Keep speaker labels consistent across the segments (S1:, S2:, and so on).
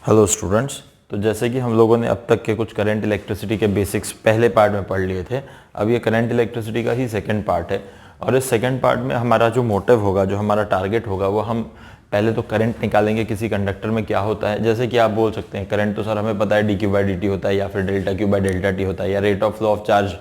S1: Hello students. तो जैसे कि हम लोगों ने अब तक के कुछ करंट इलेक्ट्रिसिटी के बेसिक्स पहले पार्ट में पढ़ लिए थे, अब ये करंट इलेक्ट्रिसिटी का ही सेकंड पार्ट है। और इस सेकंड पार्ट में हमारा जो मोटिव होगा, जो हमारा टारगेट होगा, वो हम पहले तो करंट निकालेंगे किसी कंडक्टर में क्या होता है। जैसे कि आप बोल सकते हैं करंट तो सर हमें पता है dq/dt होता है, या फिर delta Q by delta T होता है, या rate of flow of charge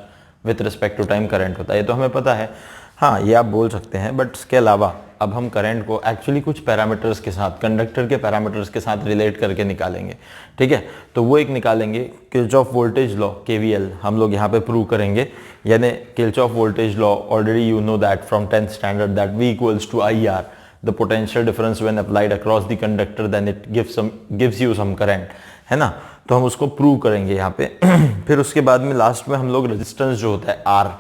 S1: with respect to time current होता है, ये तो हमें पता है। हाँ, ये आप बोल सकते हैं, बट इसके अलावा अब हम करंट को एक्चुअली कुछ पैरामीटर्स के साथ, कंडक्टर के पैरामीटर्स के साथ रिलेट करके निकालेंगे। ठीक है, तो वो एक निकालेंगे किरचॉफ वोल्टेज लॉ KVL हम लोग यहाँ पे प्रूव करेंगे। यानी Kirchhoff voltage law already you know that from 10th standard that V equals to IR, the potential difference when applied across the conductor then it gives you some current, है ना। तो हम उसको प्रूव करेंगे यहाँ पे। फिर उसके बाद में लास्ट में हम लोग रेजिस्टेंस जो होता है R,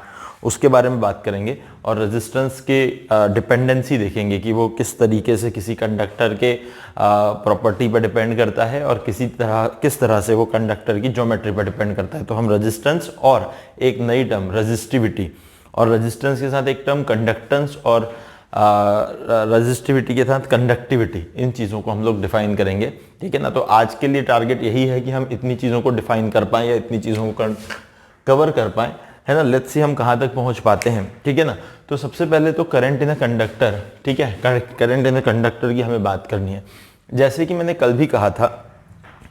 S1: उसके बारे में बात करेंगे और रेजिस्टेंस के डिपेंडेंसी देखेंगे कि वो किस तरीके से किसी कंडक्टर के प्रॉपर्टी पर डिपेंड करता है और किस तरह से वो कंडक्टर की ज्योमेट्री पर डिपेंड करता है। तो हम रेजिस्टेंस और एक नई टर्म रेजिस्टिविटी, और रेजिस्टेंस के साथ एक टर्म कंडक्टेंस, और रेजिस्टिविटी के साथ कंडक्टिविटी, इन चीज़ों को हम लोग डिफाइन करेंगे। ठीक है ना। तो आज के लिए टारगेट यही है कि हम इतनी चीज़ों को डिफाइन कर पाएँ या इतनी चीज़ों को कवर कर पाएँ, है ना। लेट्स सी हम कहाँ तक पहुँच पाते हैं। ठीक है ना। तो सबसे पहले तो करंट इन अ कंडक्टर, ठीक है, करंट इन अ कंडक्टर की हमें बात करनी है। जैसे कि मैंने कल भी कहा था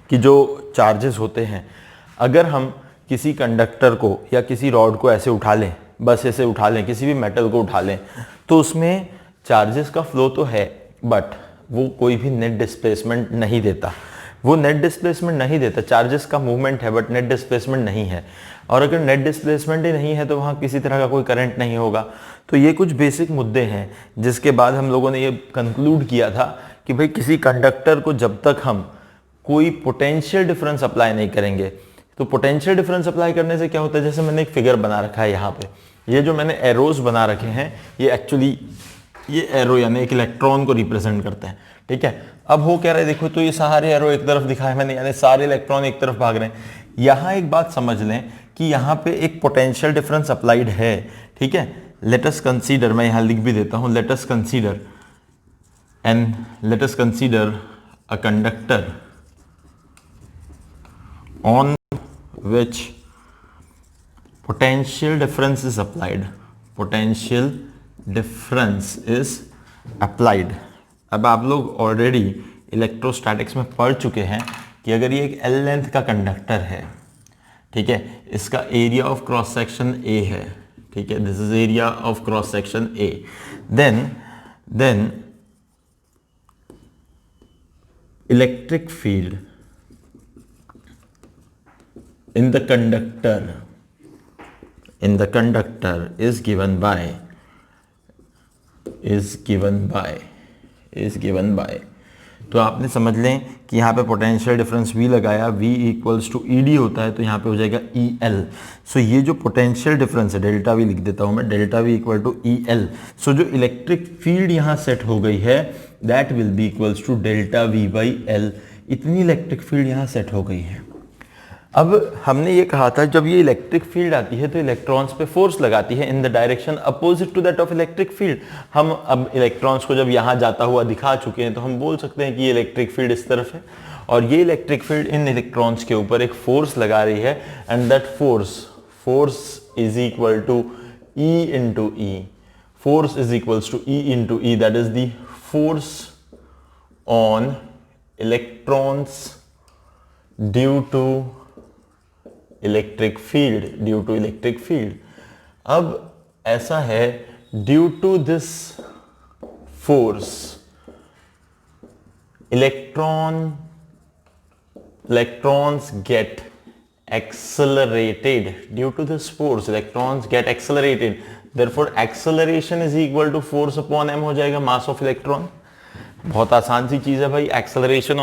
S1: कि जो चार्जेस होते हैं, अगर हम किसी कंडक्टर को या किसी रॉड को ऐसे उठा लें, बस ऐसे उठा लें, किसी भी मेटल को उठा लें, तो उसमें चार्जेस का फ्लो तो है, बट वो कोई भी नेट डिस्प्लेसमेंट नहीं देता। वो नेट डिस्प्लेसमेंट नहीं देता, चार्जेस का मूवमेंट है बट नेट डिस्प्लेसमेंट नहीं है। और अगर नेट डिस्प्लेसमेंट ही नहीं है तो वहाँ किसी तरह का कोई करंट नहीं होगा। तो ये कुछ बेसिक मुद्दे हैं जिसके बाद हम लोगों ने ये कंक्लूड किया था कि भाई किसी कंडक्टर को जब तक हम कोई पोटेंशियल डिफरेंस अप्लाई नहीं करेंगे, तो पोटेंशियल डिफरेंस अप्लाई करने से क्या होता है, जैसे मैंने एक फिगर बना रखा है यहाँ पे, ये जो मैंने एरोज बना रखे हैं, ये एक्चुअली ये एरो यानी एक इलेक्ट्रॉन को रिप्रेजेंट करते हैं। ठीक है, अब हो क्या रहा है, देखो तो ये सारे एरो एक तरफ दिखाए मैंने, यानी सारे इलेक्ट्रॉन एक तरफ भाग रहे हैं। यहाँ एक बात समझ लें कि यहाँ पे एक पोटेंशियल डिफरेंस अप्लाइड है। ठीक है, लेट अस कंसीडर, मैं यहाँ लिख भी देता हूँ, let us consider a conductor on which potential difference is applied, potential difference is applied। अब आप लोग ऑलरेडी इलेक्ट्रोस्टैटिक्स में पढ़ चुके हैं कि अगर ये एक L लेंथ का कंडक्टर है, ठीक है, इसका area of cross section A है, ठीक है, this is area of cross section A, then electric field in the conductor is given by तो आपने समझ लें कि यहाँ पे पोटेंशियल डिफरेंस V लगाया, V इक्वल्स टू ED होता है, तो यहाँ पे हो जाएगा EL। सो ये जो पोटेंशियल डिफरेंस है, डेल्टा V लिख देता हूँ मैं, delta V equal to EL। So जो इलेक्ट्रिक फील्ड यहाँ सेट हो गई है, that will be equals to delta V by L। इतनी इलेक्ट्रिक फील्ड यहाँ सेट हो गई है। अब हमने ये कहा था जब ये इलेक्ट्रिक फील्ड आती है तो इलेक्ट्रॉन्स पे फोर्स लगाती है in the direction opposite to that of electric field. हम अब इलेक्ट्रॉन्स को जब यहाँ जाता हुआ दिखा चुके हैं तो हम बोल सकते हैं कि ये इलेक्ट्रिक फील्ड इस तरफ है और ये इलेक्ट्रिक फील्ड इन इलेक्ट्रॉन्स के ऊपर एक फोर्स लगा रही है, and that force is equal to E into e, force is equals to E into e, that is the force on electrons due to electric field. अब ऐसा है, due to this force electrons get accelerated, due to this force electrons get accelerated, therefore acceleration is equal to force upon m हो जाएगा, mass of electron। बहुत आसान सी चीज है भाई, acceleration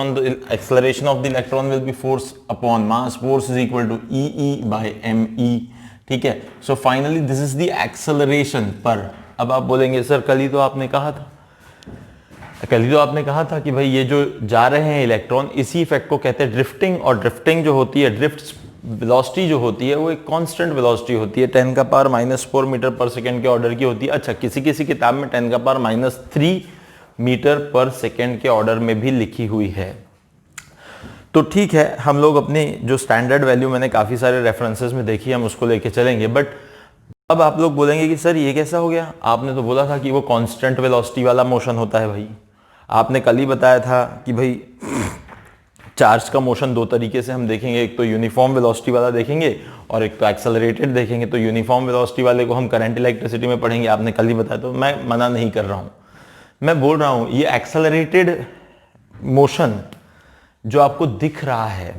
S1: of the electron will be force upon mass, force is equal to E by me। ठीक है, so finally this is the acceleration पर। अब आप बोलेंगे सर कल ही तो आपने कहा था कि भाई ये जो जा रहे हैं इलेक्ट्रॉन, इसी इफेक्ट को कहते हैं ड्रिफ्टिंग, और ड्रिफ्टिंग जो होती है, ड्रिफ्ट वेलोसिटी जो होती है वो एक कांस्टेंट वेलोसिटी होती है, 10⁻⁻⁴ मीटर पर सेकेंड के ऑर्डर की होती है। अच्छा, किसी किताब में 10⁻³ मीटर पर सेकेंड के ऑर्डर में भी लिखी हुई है। तो ठीक है, हम लोग अपनी जो स्टैंडर्ड वैल्यू मैंने काफ़ी सारे रेफरेंसेस में देखी, हम उसको लेके चलेंगे। बट अब आप लोग बोलेंगे कि सर ये कैसा हो गया, आपने तो बोला था कि वो कांस्टेंट वेलोसिटी वाला मोशन होता है। भाई आपने कल ही बताया था कि भाई चार्ज का मोशन दो तरीके से हम देखेंगे, एक तो यूनिफॉर्म वेलोसिटी वाला देखेंगे और एक तो एक्सेलरेटेड देखेंगे। तो यूनिफॉर्म वेलोसिटी वाले को हम करंट इलेक्ट्रिसिटी में पढ़ेंगे, आपने कल ही बताया। तो मैं मना नहीं कर रहा हूँ, मैं बोल रहा हूँ ये एक्सेलरेटेड मोशन जो आपको दिख रहा है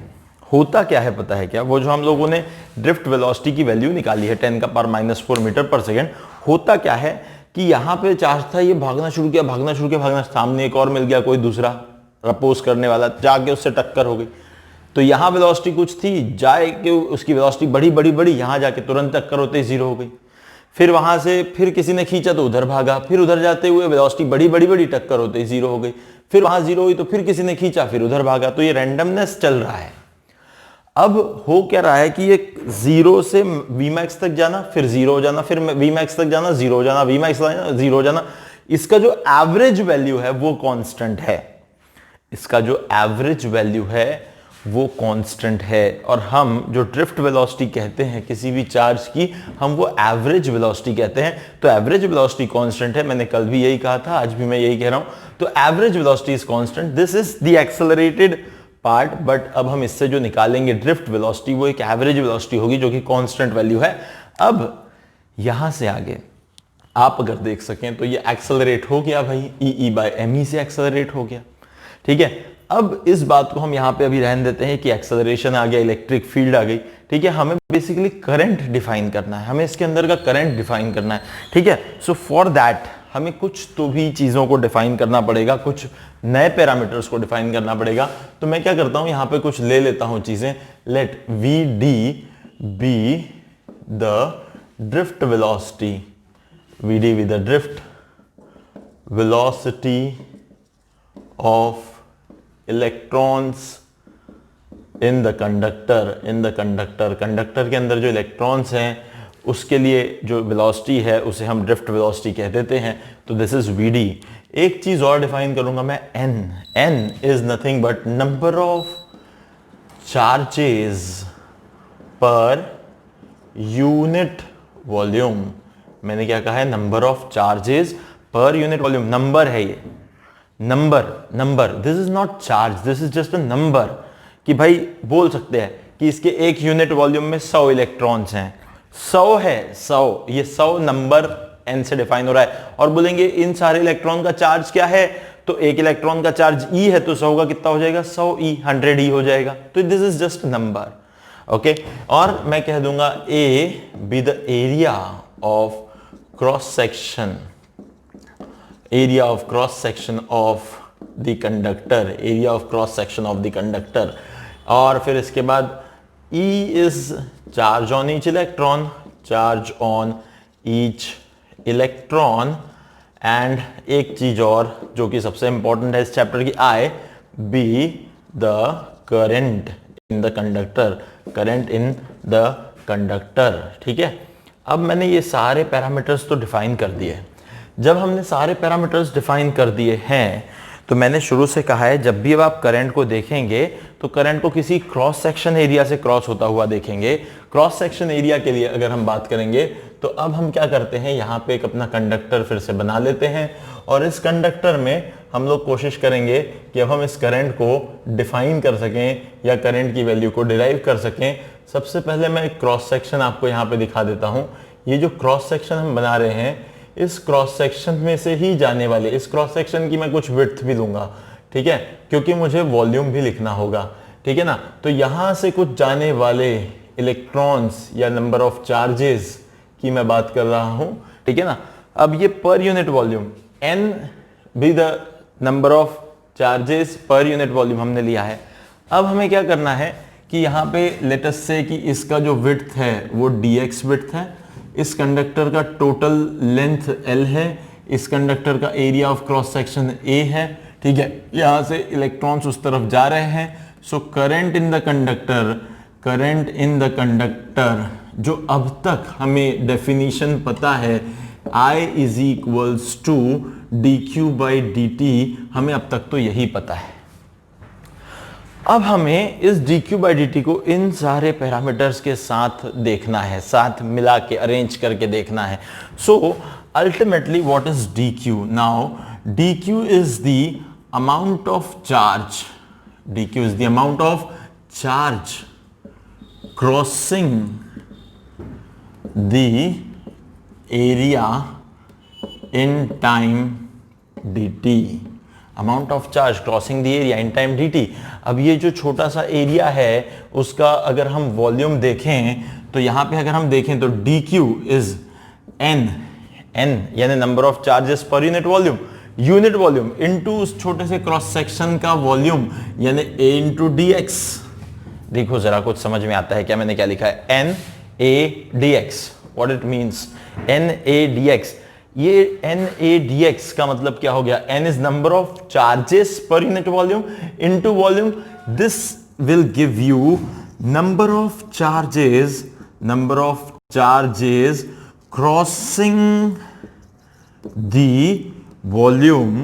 S1: होता क्या है पता है क्या? वो जो हम लोगों ने ड्रिफ्ट वेलोसिटी की वैल्यू निकाली है 10⁻⁴ मीटर पर सेकेंड, होता क्या है कि यहाँ पे चार्ज था, ये भागना शुरू किया, सामने एक और मिल गया कोई दूसरा अपोज करने वाला, जाके उससे टक्कर हो गई। तो यहाँ वेलोसिटी कुछ थी, जाए कि उसकी वेलोसिटी बढ़ी, यहाँ जाके तुरंत टक्कर होते ही जीरो हो गई। फिर वहां से फिर किसी ने खींचा तो उधर भागा, फिर उधर जाते हुए वेलोसिटी बढ़ी, टक्कर होते ही जीरो हो गई। फिर वहां जीरो हुई तो फिर किसी ने खींचा, फिर उधर भागा। तो ये रैंडमनेस चल रहा है। अब हो क्या रहा है कि ये जीरो से Vmax तक जाना, फिर जीरो हो जाना, फिर Vmax तक जाना, जीरो हो जाना, Vmax तक जाना, जीरो हो जाना। इसका जो एवरेज वैल्यू है वो कांस्टेंट है, इसका जो एवरेज वैल्यू है वो कांस्टेंट है। और हम जो ड्रिफ्ट वेलोसिटी कहते हैं किसी भी चार्ज की, हम वो एवरेज वेलोसिटी कहते हैं। तो एवरेज वेलोसिटी कांस्टेंट है, मैंने कल भी यही कहा था, आज भी मैं यही कह रहा हूं। तो average velocity is constant, this is the accelerated part. But अब हम इससे जो निकालेंगे ड्रिफ्ट वेलोसिटी, वो एक एवरेज वेलोसिटी होगी जो कि कांस्टेंट वैल्यू है। अब यहां से आगे आप अगर देख सकें तो ये एक्सेलरेट हो गया भाई, E/me से एक्सेलरेट हो गया, ठीक है। अब इस बात को हम यहां पे अभी रहने देते हैं कि एक्सेलरेशन आ गया, इलेक्ट्रिक फील्ड आ गई, ठीक है। हमें बेसिकली करंट डिफाइन करना है, हमें इसके अंदर का करंट डिफाइन करना है, ठीक है। सो फॉर दैट हमें कुछ तो भी चीजों को डिफाइन करना पड़ेगा, कुछ नए पैरामीटर्स को डिफाइन करना पड़ेगा। तो मैं क्या करता हूं, यहां पे कुछ ले लेता हूं चीजें। Let Vd be the drift velocity, Vd be the drift velocity of electrons in the conductor, conductor के अंदर जो इलेक्ट्रॉन्स हैं उसके लिए जो वेलोसिटी है उसे हम ड्रिफ्ट वेलोसिटी कह देते हैं। तो दिस इज Vd। एक चीज और डिफाइन करूंगा मैं, n is nothing but number of charges पर यूनिट वॉल्यूम। मैंने क्या कहा है, नंबर ऑफ चार्जेस पर यूनिट वॉल्यूम। नंबर है ये, number, this is not charge, this is just a number. कि भाई बोल सकते हैं कि इसके एक यूनिट वॉल्यूम में 100 इलेक्ट्रॉन्स हैं, 100 है, 100, ये 100 नंबर n से डिफाइन हो रहा है। और बोलेंगे इन सारे इलेक्ट्रॉन का चार्ज क्या है, तो एक इलेक्ट्रॉन का चार्ज E है, तो 100 का कितना हो जाएगा, 100E, 100E हो जाएगा। तो this is just number, okay. और मैं कह दूंगा A be the area of cross section, area of cross section of the conductor, area of cross section of the conductor। और फिर इसके बाद E is charge on each electron, charge on each electron। and एक चीज और जो कि सबसे इंपॉर्टेंट है इस चैप्टर की, I be the current in the conductor, current in the conductor, ठीक है। अब मैंने ये सारे पैरामीटर्स तो डिफाइन कर दिए। जब हमने सारे पैरामीटर्स डिफाइन कर दिए हैं तो मैंने शुरू से कहा है, जब भी अब आप करंट को देखेंगे तो करंट को किसी क्रॉस सेक्शन एरिया से क्रॉस होता हुआ देखेंगे। क्रॉस सेक्शन एरिया के लिए अगर हम बात करेंगे तो अब हम क्या करते हैं, यहाँ पे एक अपना कंडक्टर फिर से बना लेते हैं और इस कंडक्टर में हम लोग कोशिश करेंगे कि अब हम इस करंट को डिफाइन कर सकें या करंट की वैल्यू को डिराइव कर सकें। सबसे पहले मैं एक क्रॉस सेक्शन आपको यहाँ पे दिखा देता हूँ। ये जो क्रॉस सेक्शन हम बना रहे हैं, इस क्रॉस सेक्शन में से ही जाने वाले, इस क्रॉस सेक्शन की मैं कुछ विड्थ भी दूंगा, ठीक है, क्योंकि मुझे वॉल्यूम भी लिखना होगा, ठीक है ना। तो यहां से कुछ जाने वाले इलेक्ट्रॉन्स या नंबर ऑफ चार्जेस की मैं बात कर रहा हूं, ठीक है ना। अब ये पर यूनिट वॉल्यूम, n भी द नंबर ऑफ चार्जेस पर यूनिट वॉल्यूम हमने लिया है। अब हमें क्या करना है कि यहाँ पे लेट अस से कि इसका जो विड्थ है वो dx विड्थ है, इस कंडक्टर का टोटल लेंथ L है, इस कंडक्टर का area of cross section A है, ठीक है। यहां से इलेक्ट्रॉन्स उस तरफ जा रहे हैं। So current in the conductor जो अब तक हमें डेफिनेशन पता है, I is equals to dq/dt, हमें अब तक तो यही पता है। अब हमें इस dq बाई dt को इन सारे पैरामीटर्स के साथ देखना है, साथ मिला के अरेंज करके देखना है. So ultimately what is dq? Now dq is the amount of charge, dq is the amount of charge crossing the area in time dt. Amount of charge crossing the area in time dt. अब ये जो छोटा सा area है उसका अगर हम volume देखें तो यहां पे अगर हम देखें तो dq इज n यानी नंबर ऑफ चार्जेस पर यूनिट वॉल्यूम इनटू उस छोटे से क्रॉस सेक्शन का वॉल्यूम यानी a इंटू dx. देखो जरा कुछ समझ में आता है क्या? मैंने क्या लिखा है? NA dx. What it means? NA dx. ये NADX का मतलब क्या हो गया? N is number of charges पर unit volume into volume. This will give you number of charges crossing the volume.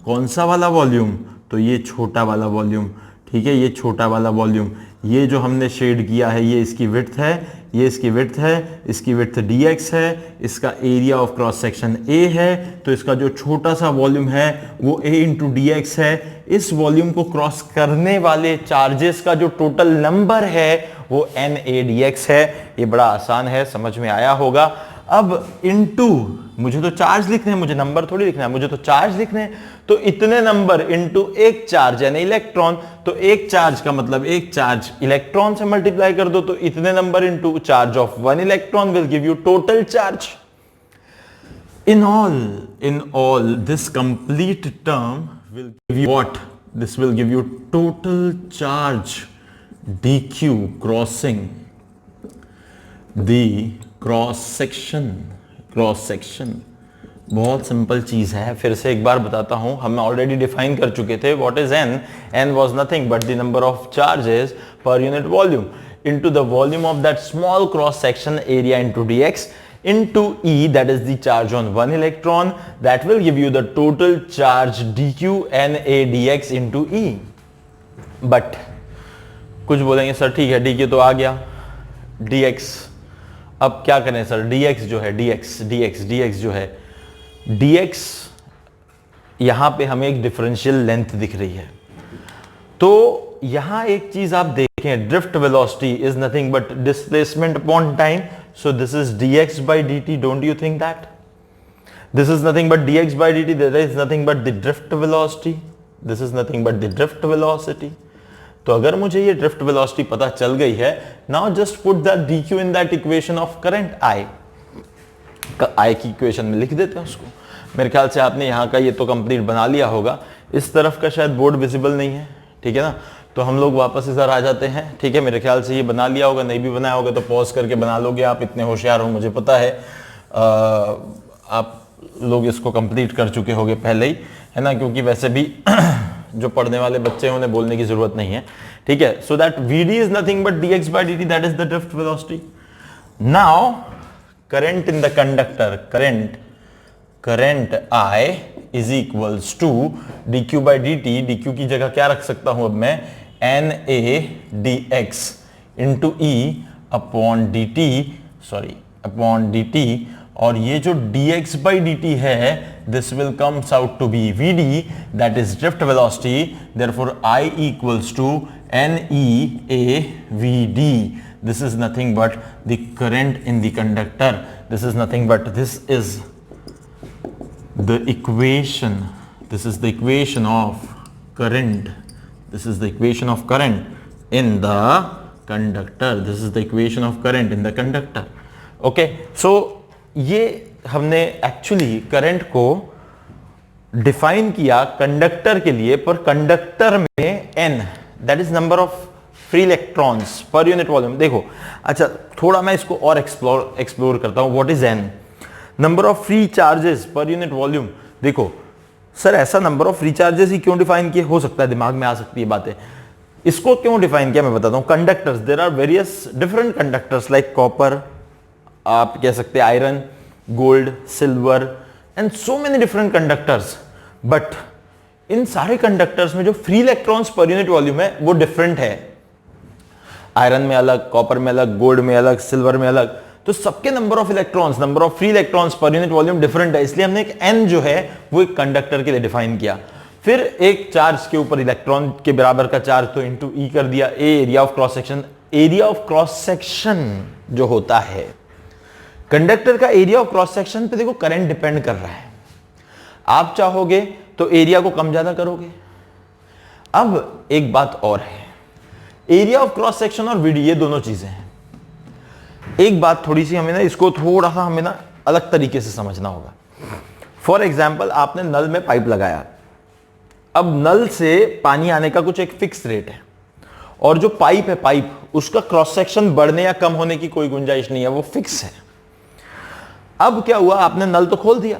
S1: कौन सा वाला वॉल्यूम? तो ये छोटा वाला वॉल्यूम. ठीक है, ये छोटा वाला वॉल्यूम. ये जो हमने शेड किया है ये इसकी विड्थ है, ये इसकी विड्थ है, इसकी विड्थ dx है, इसका area of cross section a है. तो इसका जो छोटा सा वॉल्यूम है वो a इंटू dx है. इस वॉल्यूम को क्रॉस करने वाले चार्जेस का जो टोटल नंबर है वो NADX है. ये बड़ा आसान है, समझ में आया होगा. अब इनटू, मुझे तो चार्ज लिखने हैं, मुझे नंबर थोड़ी लिखना है, मुझे तो चार्ज लिखने हैं. तो इतने नंबर इनटू एक चार्ज यानी इलेक्ट्रॉन. तो एक चार्ज का मतलब एक चार्ज इलेक्ट्रॉन से मल्टीप्लाई कर दो, तो इतने number into charge of 1 electron will give you total charge. In all, this complete term will give you what? This will give you total charge dq crossing the cross section. बहुत simple चीज है. फिर से एक बार बताता हूं, हम already define कर चुके थे. What is n was nothing but the number of charges per unit volume into the volume of that small cross section area into dx into E, that is the charge on one electron. That will give you the total charge dq NADX into E. But कुछ बोलेंगे sir ठीक है dq तो आ गया, dx अब क्या करें sir? dx जो है dx जो है dx, यहां पे हमें एक डिफरेंशियल लेंथ दिख रही है. तो यहां एक चीज आप देखें, drift velocity is nothing but displacement upon time. So this is dx by dt. Don't you think that? This is nothing but dx by dt. There is nothing but the drift velocity. This is nothing but the drift velocity. तो अगर मुझे ये drift velocity पता चल गई है, now just put that dq in that equation of current I. I की equation में लिख देते हैं उसको. मेरे ख्याल से आपने यहाँ का ये तो कंप्लीट बना लिया होगा. इस तरफ का शायद बोर्ड विजिबल नहीं है, ठीक है ना? तो हम लोग वापस इधर आ जाते हैं. ठीक है, मेरे ख्याल से ये बना लिया होगा. नहीं भी बनाया होगा तो पॉज करके बना लोगे. आप इतने होशियार हो मुझे पता है. आप लोग इसको कंप्लीट कर चुके होगे पहले ही, है ना? क्योंकि वैसे भी जो पढ़ने वाले बच्चे हैं उन्हें बोलने की जरूरत नहीं है. ठीक है, so that vd is nothing but dx by dt, that is the drift velocity. Now current in the conductor, current I is equals to dq by dt. dq की जगह क्या रख सकता हूं अब मैं? NADX into E upon dt. और ये जो dx by dt है, this will comes out to be vd, that is drift velocity. Therefore I equals to NEAVD. This is nothing but the current in the conductor. This is nothing but this is the equation. This is the equation of current. This is the equation of current in the conductor. This is the equation of current in the conductor. Okay. So ये हमने actually current को define किया conductor के लिए, पर conductor में n, that is number of free electrons per unit volume. देखो अच्छा, थोड़ा मैं इसको और एक्सप्लोर करता हूं. What is n? Number of free charges पर यूनिट वॉल्यूम. देखो सर, ऐसा नंबर ऑफ फ्री चार्जेस ही क्यों डिफाइन किए? हो सकता है दिमाग में आ सकती है बातें. इसको क्यों डिफाइन किया मैं बताता हूं. Conductors, there are various different conductors like copper, आप कह सकते हैं iron, gold, silver and so many different conductors. But इन सारे कंडक्टर्स में जो free electrons per unit volume है वो डिफरेंट है। आयरन में अलग, कॉपर में अलग, गोल्ड में अलग, सिल्वर में अलग, तो सबके number of electrons, number of free electrons per unit volume different है। इसलिए हमने एक एन जो है वो एक कंडक्टर के लिए डिफाइन किया। फिर एक चार्ज के ऊपर इलेक्ट्रॉन के बराबर का चार्ज तो इंटू ई कर दिया, A area of cross section. Area of cross section जो होता है कंडक्टर का, एरिया ऑफ क्रॉस सेक्शन पे देखो करंट डिपेंड कर रहा है। आप चाहोगे तो एरिया को कम ज्यादा करोगे। अब एक बात और है, एरिया ऑफ क्रॉस सेक्शन और वीडी ये दोनों चीजें हैं। एक बात थोड़ी सी हमें ना इसको थोड़ा सा हमें ना अलग तरीके से समझना होगा। फॉर एग्जाम्पल आपने नल में पाइप लगाया, अब नल से पानी आने का कुछ एक फिक्स रेट है और जो पाइप है पाइप उसका क्रॉस सेक्शन बढ़ने या कम होने की कोई गुंजाइश नहीं है, वो फिक्स है। अब क्या हुआ, आपने नल तो खोल दिया,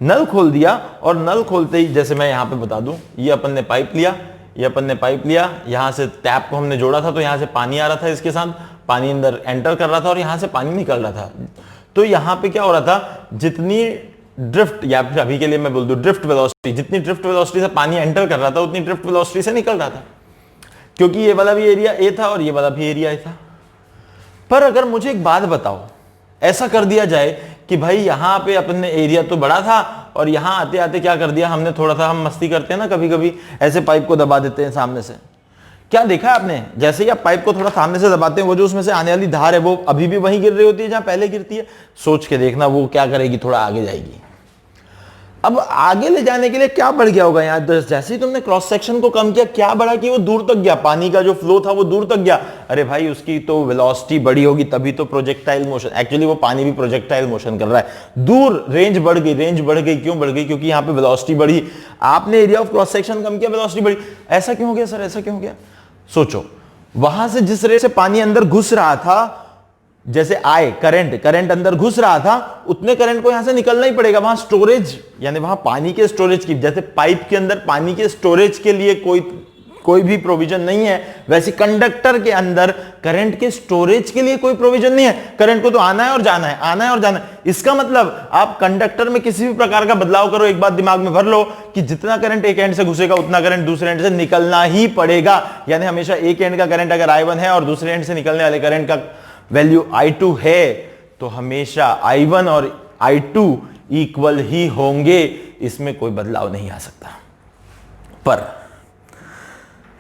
S1: नल खोल दिया और नल खोलते ही जैसे मैं यहां पे बता दूं, ये अपन ने पाइप लिया, ये अपन ने पाइप लिया, यहां से टैप को हमने जोड़ा था तो यहां से पानी आ रहा था, इसके साथ पानी अंदर एंटर कर रहा था और यहां से पानी निकल रहा था। तो यहां पे क्या हो रहा था, जितनी ड्रिफ्ट या फिर अभी के लिए मैं बोल दूं ड्रिफ्ट वेलोसिटी, जितनी ड्रिफ्ट वेलोसिटी से पानी एंटर कर रहा था उतनी ड्रिफ्ट वेलोसिटी से निकल रहा था, क्योंकि ये वाला भी एरिया ए था और ये वाला भी एरिया ए था। पर अगर मुझे एक बात बताओ, ऐसा कर दिया जाए कि भाई यहां पे अपन ने एरिया तो बड़ा था और यहां आते आते क्या कर दिया हमने, थोड़ा सा हम मस्ती करते हैं ना कभी कभी, ऐसे पाइप को दबा देते हैं सामने से। क्या देखा है आपने, जैसे ही आप पाइप को थोड़ा सामने से दबाते हैं वो जो उसमें से आने वाली धार है वो अभी भी वहीं गिर रही होती है जहां पहले गिरती है। सोच के देखना वो क्या करेगी, थोड़ा आगे जाएगी। अब आगे ले जाने के लिए क्या बढ़ गया होगा यहाँ, जैसे ही तुमने क्रॉस सेक्शन को कम किया क्या बढ़ा कि वो दूर तक गया, पानी का जो फ्लो था वो दूर तक गया। अरे भाई उसकी तो वेलोसिटी बड़ी होगी तभी तो प्रोजेक्टाइल मोशन, एक्चुअली वो पानी भी प्रोजेक्टाइल मोशन कर रहा है, दूर रेंज बढ़ गई, रेंज बढ़ गई, क्यों बढ़ गई, क्योंकि यहाँ पे वेलोसिटी बढ़ी, आपने एरिया ऑफ क्रॉस सेक्शन कम किया, वेलोसिटी बढ़ी। ऐसा क्यों हो गया सर, ऐसा क्यों हो गया? सोचो, वहां से जिस रेट से पानी अंदर घुस रहा था, जैसे आए करंट अंदर घुस रहा था, उतने करंट को यहां से निकलना ही पड़ेगा। वहां स्टोरेज यानी वहां पानी के स्टोरेज की, जैसे पाइप के अंदर पानी के स्टोरेज के लिए कोई भी प्रोविजन नहीं है, वैसे कंडक्टर के अंदर करंट के स्टोरेज के लिए कोई प्रोविजन नहीं है। करंट को तो आना है और जाना है, आना है और जाना है। इसका मतलब आप कंडक्टर में किसी भी प्रकार का बदलाव करो, एक बात दिमाग में भर लो कि जितना करंट एक एंड से घुसेगा उतना करंट दूसरे एंड से निकलना ही पड़ेगा। यानी हमेशा एक एंड का करंट अगर I1 है और दूसरे एंड से निकलने वाले करंट का वैल्यू I2 है तो हमेशा I1 और I2 इक्वल ही होंगे, इसमें कोई बदलाव नहीं आ सकता। पर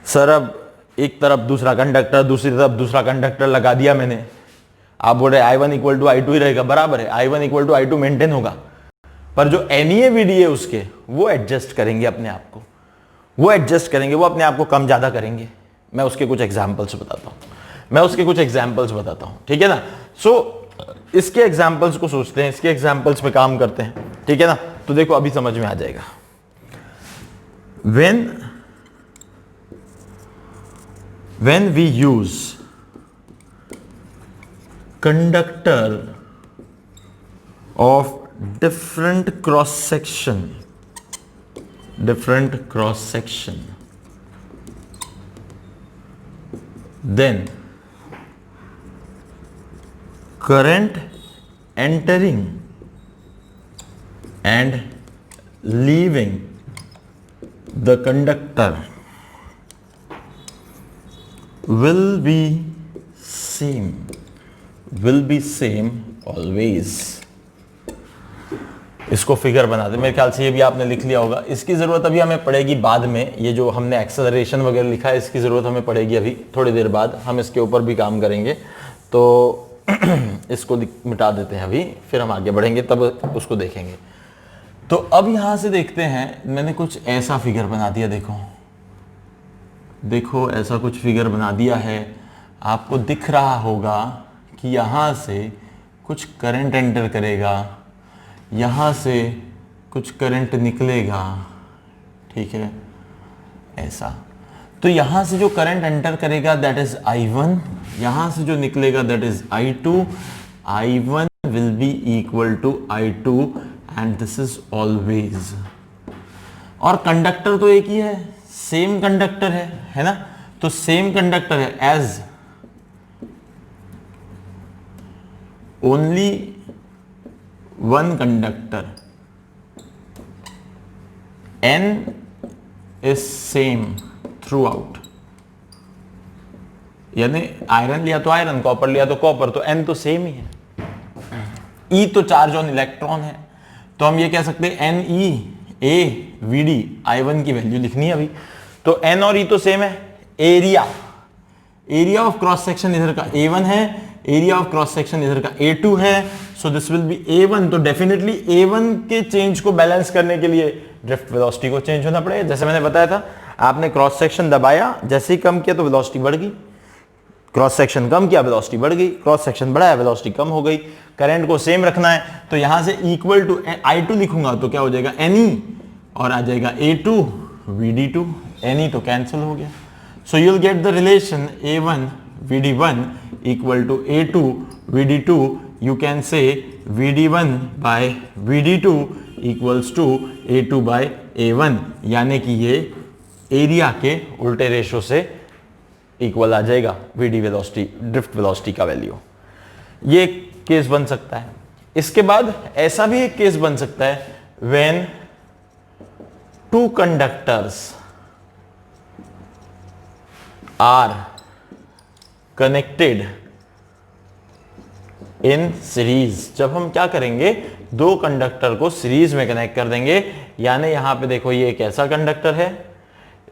S1: सर अब एक तरफ दूसरा कंडक्टर, दूसरी तरफ दूसरा कंडक्टर लगा दिया मैंने, आप बोल रहे I1 इक्वल टू I2 ही रहेगा, बराबर है, I1 equal to I2 maintain होगा, पर जो NEA VDA उसके वो एडजस्ट करेंगे अपने आप को, वो एडजस्ट करेंगे, वो अपने आप को कम ज्यादा करेंगे। मैं उसके कुछ एग्जाम्पल्स बताता हूं, ठीक है ना। सो इसके एग्जाम्पल्स को सोचते हैं, इसके एग्जाम्पल्स पे काम करते हैं, ठीक है ना। तो देखो अभी समझ में आ जाएगा। when we use conductor of different cross section, then current entering and leaving the conductor will be same always। इसको फिगर बना दे, मेरे ख्याल से ये भी आपने लिख लिया होगा। इसकी जरूरत अभी हमें पड़ेगी बाद में, ये जो हमने एक्सेलरेशन वगैरह लिखा है इसकी जरूरत हमें पड़ेगी अभी थोड़ी देर बाद, हम इसके ऊपर भी काम करेंगे। तो इसको मिटा देते हैं अभी, फिर हम आगे बढ़ेंगे तब उसको देखेंगे। तो अब यहां से देखते हैं, मैंने कुछ ऐसा फिगर बना दिया, देखो ऐसा कुछ फिगर बना दिया है। आपको दिख रहा होगा कि यहां से कुछ करंट एंटर करेगा, यहां से कुछ करंट निकलेगा, ठीक है ऐसा। तो यहां से जो करंट एंटर करेगा दैट इज I1, यहां से जो निकलेगा that is I2। I1 will be equal to I2 and this is always. और कंडक्टर तो एक ही है, सेम कंडक्टर है ना, तो सेम कंडक्टर है as only one conductor, N is same throughout, यानी आयरन लिया तो आयरन, कॉपर लिया तो कॉपर, तो N तो सेम ही है। E तो चार्ज ऑन इलेक्ट्रॉन है, तो हम ये कह सकते हैं NeAVD, I1 की वैल्यू लिखनी है अभी, तो N और E तो सेम है। एरिया ऑफ क्रॉस सेक्शन इधर का A1 है, एरिया ऑफ क्रॉस सेक्शन इधर का A2 है, so this will be A1। तो डेफिनेटली A1 के चेंज को बैलेंस करने के लिए ड्रिफ्ट वेलोसिटी को चेंज होना पड़ेगा। जैसे मैंने बताया था, आपने क्रॉस सेक्शन दबाया, जैसे ही कम किया तो वेलोसिटी बढ़ गई, क्रॉस सेक्शन कम किया वेलोसिटी बढ़ गई, क्रॉस सेक्शन बढ़ाया वेलोसिटी कम हो गई। करंट को सेम रखना है, तो यहां से इक्वल टू I2 लिखूंगा तो क्या हो जाएगा NE, और आ जाएगा A2 VD2, NE तो कैंसिल हो गया। So you will get the relation A1 VD1 equal to A2 VD2, you can say VD1 bye VD2 equals to A2 bye A1, यानी कि ये एरिया के उल्टे रेशो से इक्वल आ जाएगा VD वेलोसिटी, ड्रिफ्ट वेलोसिटी का वैल्यू। ये एक केस बन सकता है। इसके बाद ऐसा भी एक केस बन सकता है when two conductors are connected in series. जब हम क्या करेंगे, दो कंडक्टर को सीरीज में कनेक्ट कर देंगे, यानी यहां पे देखो ये एक ऐसा कंडक्टर है,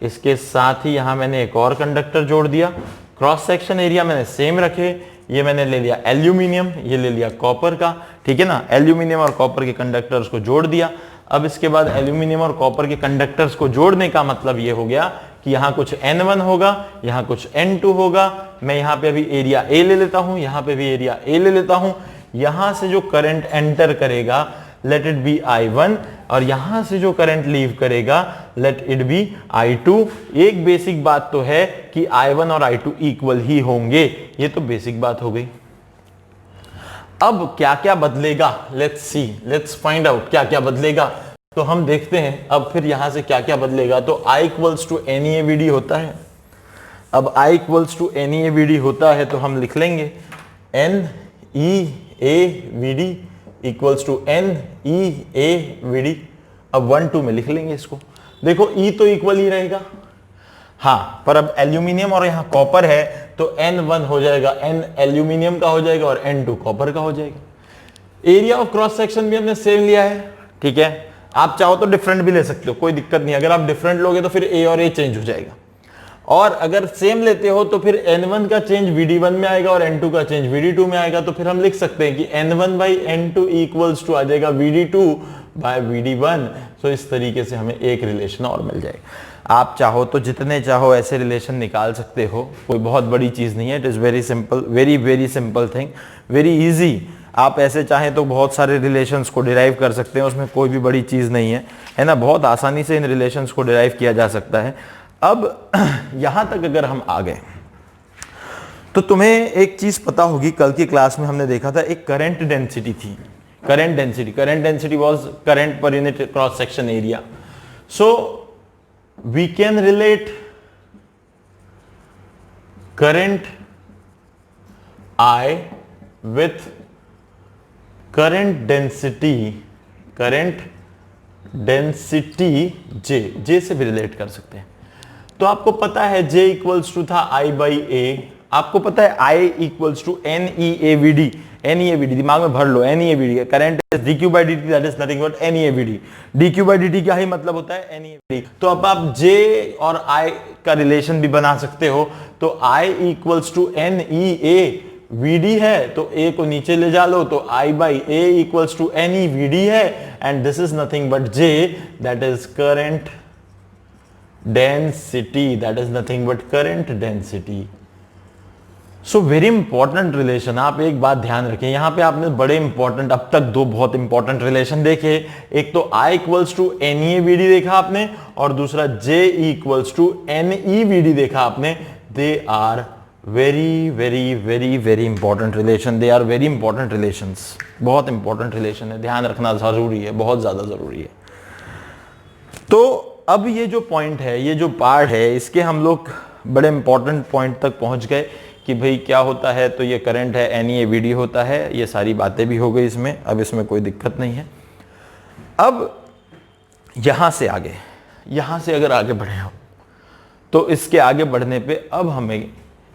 S1: इसके साथ ही यहां मैंने एक और कंडक्टर जोड़ दिया, क्रॉस सेक्शन एरिया मैंने सेम रखे, ये मैंने ले लिया एल्यूमिनियम, ये ले लिया कॉपर का, ठीक है ना, एल्यूमिनियम और कॉपर के कंडक्टर्स को जोड़ दिया। अब इसके बाद एल्यूमिनियम और कॉपर के कंडक्टर्स को जोड़ने का मतलब ये हो गया कि यहां कुछ N1 होगा, यहां कुछ N2 होगा। मैं यहां पे अभी एरिया A ले लेता हूं, यहां पे भी एरिया A ले लेता हूं। यहां से जो करंट एंटर करेगा लेट इट बी I1, और यहां से जो करंट लीव करेगा लेट इट बी I2। एक बेसिक बात तो है कि I1 और I2 इक्वल ही होंगे, ये तो बेसिक बात हो गई। अब क्या क्या बदलेगा, let's see, let's find out क्या क्या बदलेगा। तो हम देखते हैं अब फिर यहां से क्या क्या बदलेगा। तो I इक्वल्स टू NeAVD होता है। अब I इक्वल्स टू NeAVD होता है तो हम लिख लेंगे NeAVD इक्वल्स टू NeAVD। अब 1 2 में लिख लेंगे इसको। देखो E तो इक्वल ही रहेगा, हाँ, पर अब एल्यूमिनियम और यहां कॉपर है तो N1 हो जाएगा, N एल्यूमिनियम का हो जाएगा और N2 कॉपर का हो जाएगा। एरिया ऑफ क्रॉस सेक्शन भी हमने सेम लिया है, ठीक है। आप चाहो तो डिफरेंट भी ले सकते हो, कोई दिक्कत नहीं। अगर आप डिफरेंट लोगे तो फिर A और A चेंज हो जाएगा, और अगर सेम लेते हो तो फिर N1 का चेंज VD1 में आएगा और N2 का चेंज VD2 में आएगा। तो फिर हम लिख सकते हैं कि N1 by N2 equals to आ जाएगा VD2 बाय VD1। तो इस तरीके से हमें एक रिलेशन और मिल जाएगा। आप चाहो तो जितने चाहो ऐसे रिलेशन निकाल सकते हो, कोई बहुत बड़ी चीज नहीं है। It is very simple, very very simple thing, very easy. आप ऐसे चाहें तो बहुत सारे रिलेशंस को डिराइव कर सकते हैं, उसमें कोई भी बड़ी चीज नहीं है ना। बहुत आसानी से इन रिलेशंस को डिराइव किया जा सकता है। अब यहां तक अगर हम आ गए तो तुम्हें एक चीज पता होगी, कल की क्लास में हमने देखा था एक करंट डेंसिटी थी। Current density was current per unit cross section area. So we can relate current I with current density J से भी रिलेट कर सकते हैं। तो आपको पता है J इक्वल्स टू था I बाई A, आपको पता है I equals to NeAVD। NeAVD दिमाग में भर लो, NeAVD current dq by dt, that is nothing but NeAVD। dq by dt क्या ही मतलब होता है, NeAVD। तो अब आप J और I का रिलेशन भी बना सकते हो। तो I इक्वल्स टू NeAVD है, तो A को नीचे ले जा लो, तो I by A equals to NeVD है, and this is nothing but J, that is current density, that is nothing but current density. So very important relation. आप एक बात ध्यान रखें, यहां पे आपने बड़े इंपॉर्टेंट, अब तक दो बहुत इंपॉर्टेंट रिलेशन देखे। एक तो I इक्वल्स टू NeAVD देखा आपने, और दूसरा J इक्वल्स टू NeVD देखा आपने। They are very very very very important relation, they are very important relations, बहुत इंपॉर्टेंट रिलेशन है, ध्यान रखना जरूरी है, बहुत ज्यादा जरूरी है। तो अब ये जो पॉइंट है, ये जो पार्ट है, इसके हम लोग बड़े इंपॉर्टेंट पॉइंट तक पहुंच गए कि भाई क्या होता है। तो ये करंट है, NeAVD होता है, ये सारी बातें भी हो गई इसमें, अब इसमें कोई दिक्कत नहीं है। अब यहां से आगे यहां से अगर आगे बढ़े हो तो इसके आगे बढ़ने पे अब हमें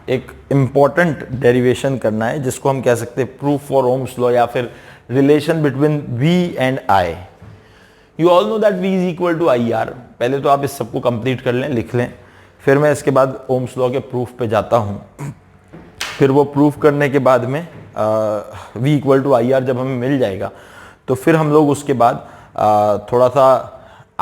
S1: एक इंपॉर्टेंट डेरिवेशन करना है जिसको हम कह सकते हैं प्रूफ फॉर ओम्स लॉ या फिर relation between V and I। You all know that V is equal to IR। पहले तो आप इस सबको कंप्लीट कर लें, लिख लें, फिर मैं इसके बाद ओम्स लॉ के प्रूफ पे जाता हूं। फिर वो प्रूफ करने के बाद में V इक्वल टू IR जब हमें मिल जाएगा तो फिर हम लोग उसके बाद थोड़ा सा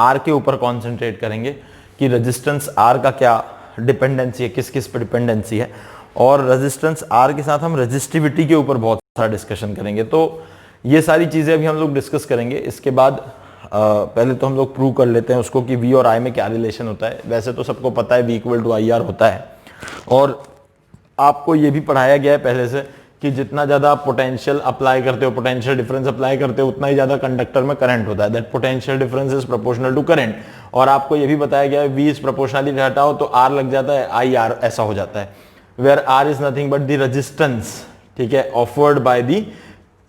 S1: R के ऊपर कॉन्सेंट्रेट करेंगे कि रेजिस्टेंस R का क्या डिपेंडेंसी है, किस किस पर डिपेंडेंसी है, और रेजिस्टेंस R के साथ हम रेजिस्टिविटी के ऊपर बहुत सारा डिस्कशन करेंगे। तो ये सारी चीज़ें अभी हम लोग डिस्कस करेंगे। इसके बाद पहले तो हम लोग प्रूव कर लेते हैं उसको कि V और I में क्या रिलेशन होता है। वैसे तो सबको पता है V इक्वल टू IR होता है, और आपको ये भी पढ़ाया गया है पहले से कि जितना ज़्यादा आप पोटेंशियल अप्लाई करते हो, पोटेंशियल डिफरेंस अप्लाई करते हो, उतना ही ज़्यादा कंडक्टर में करंट होता है। That potential difference is proportional to current. और आपको ये भी बताया गया है V इज प्रोपोर्शनली हटाओ तो R लग जाता है, IR ऐसा हो जाता है, where R is nothing but the resistance, ठीक है, offered by the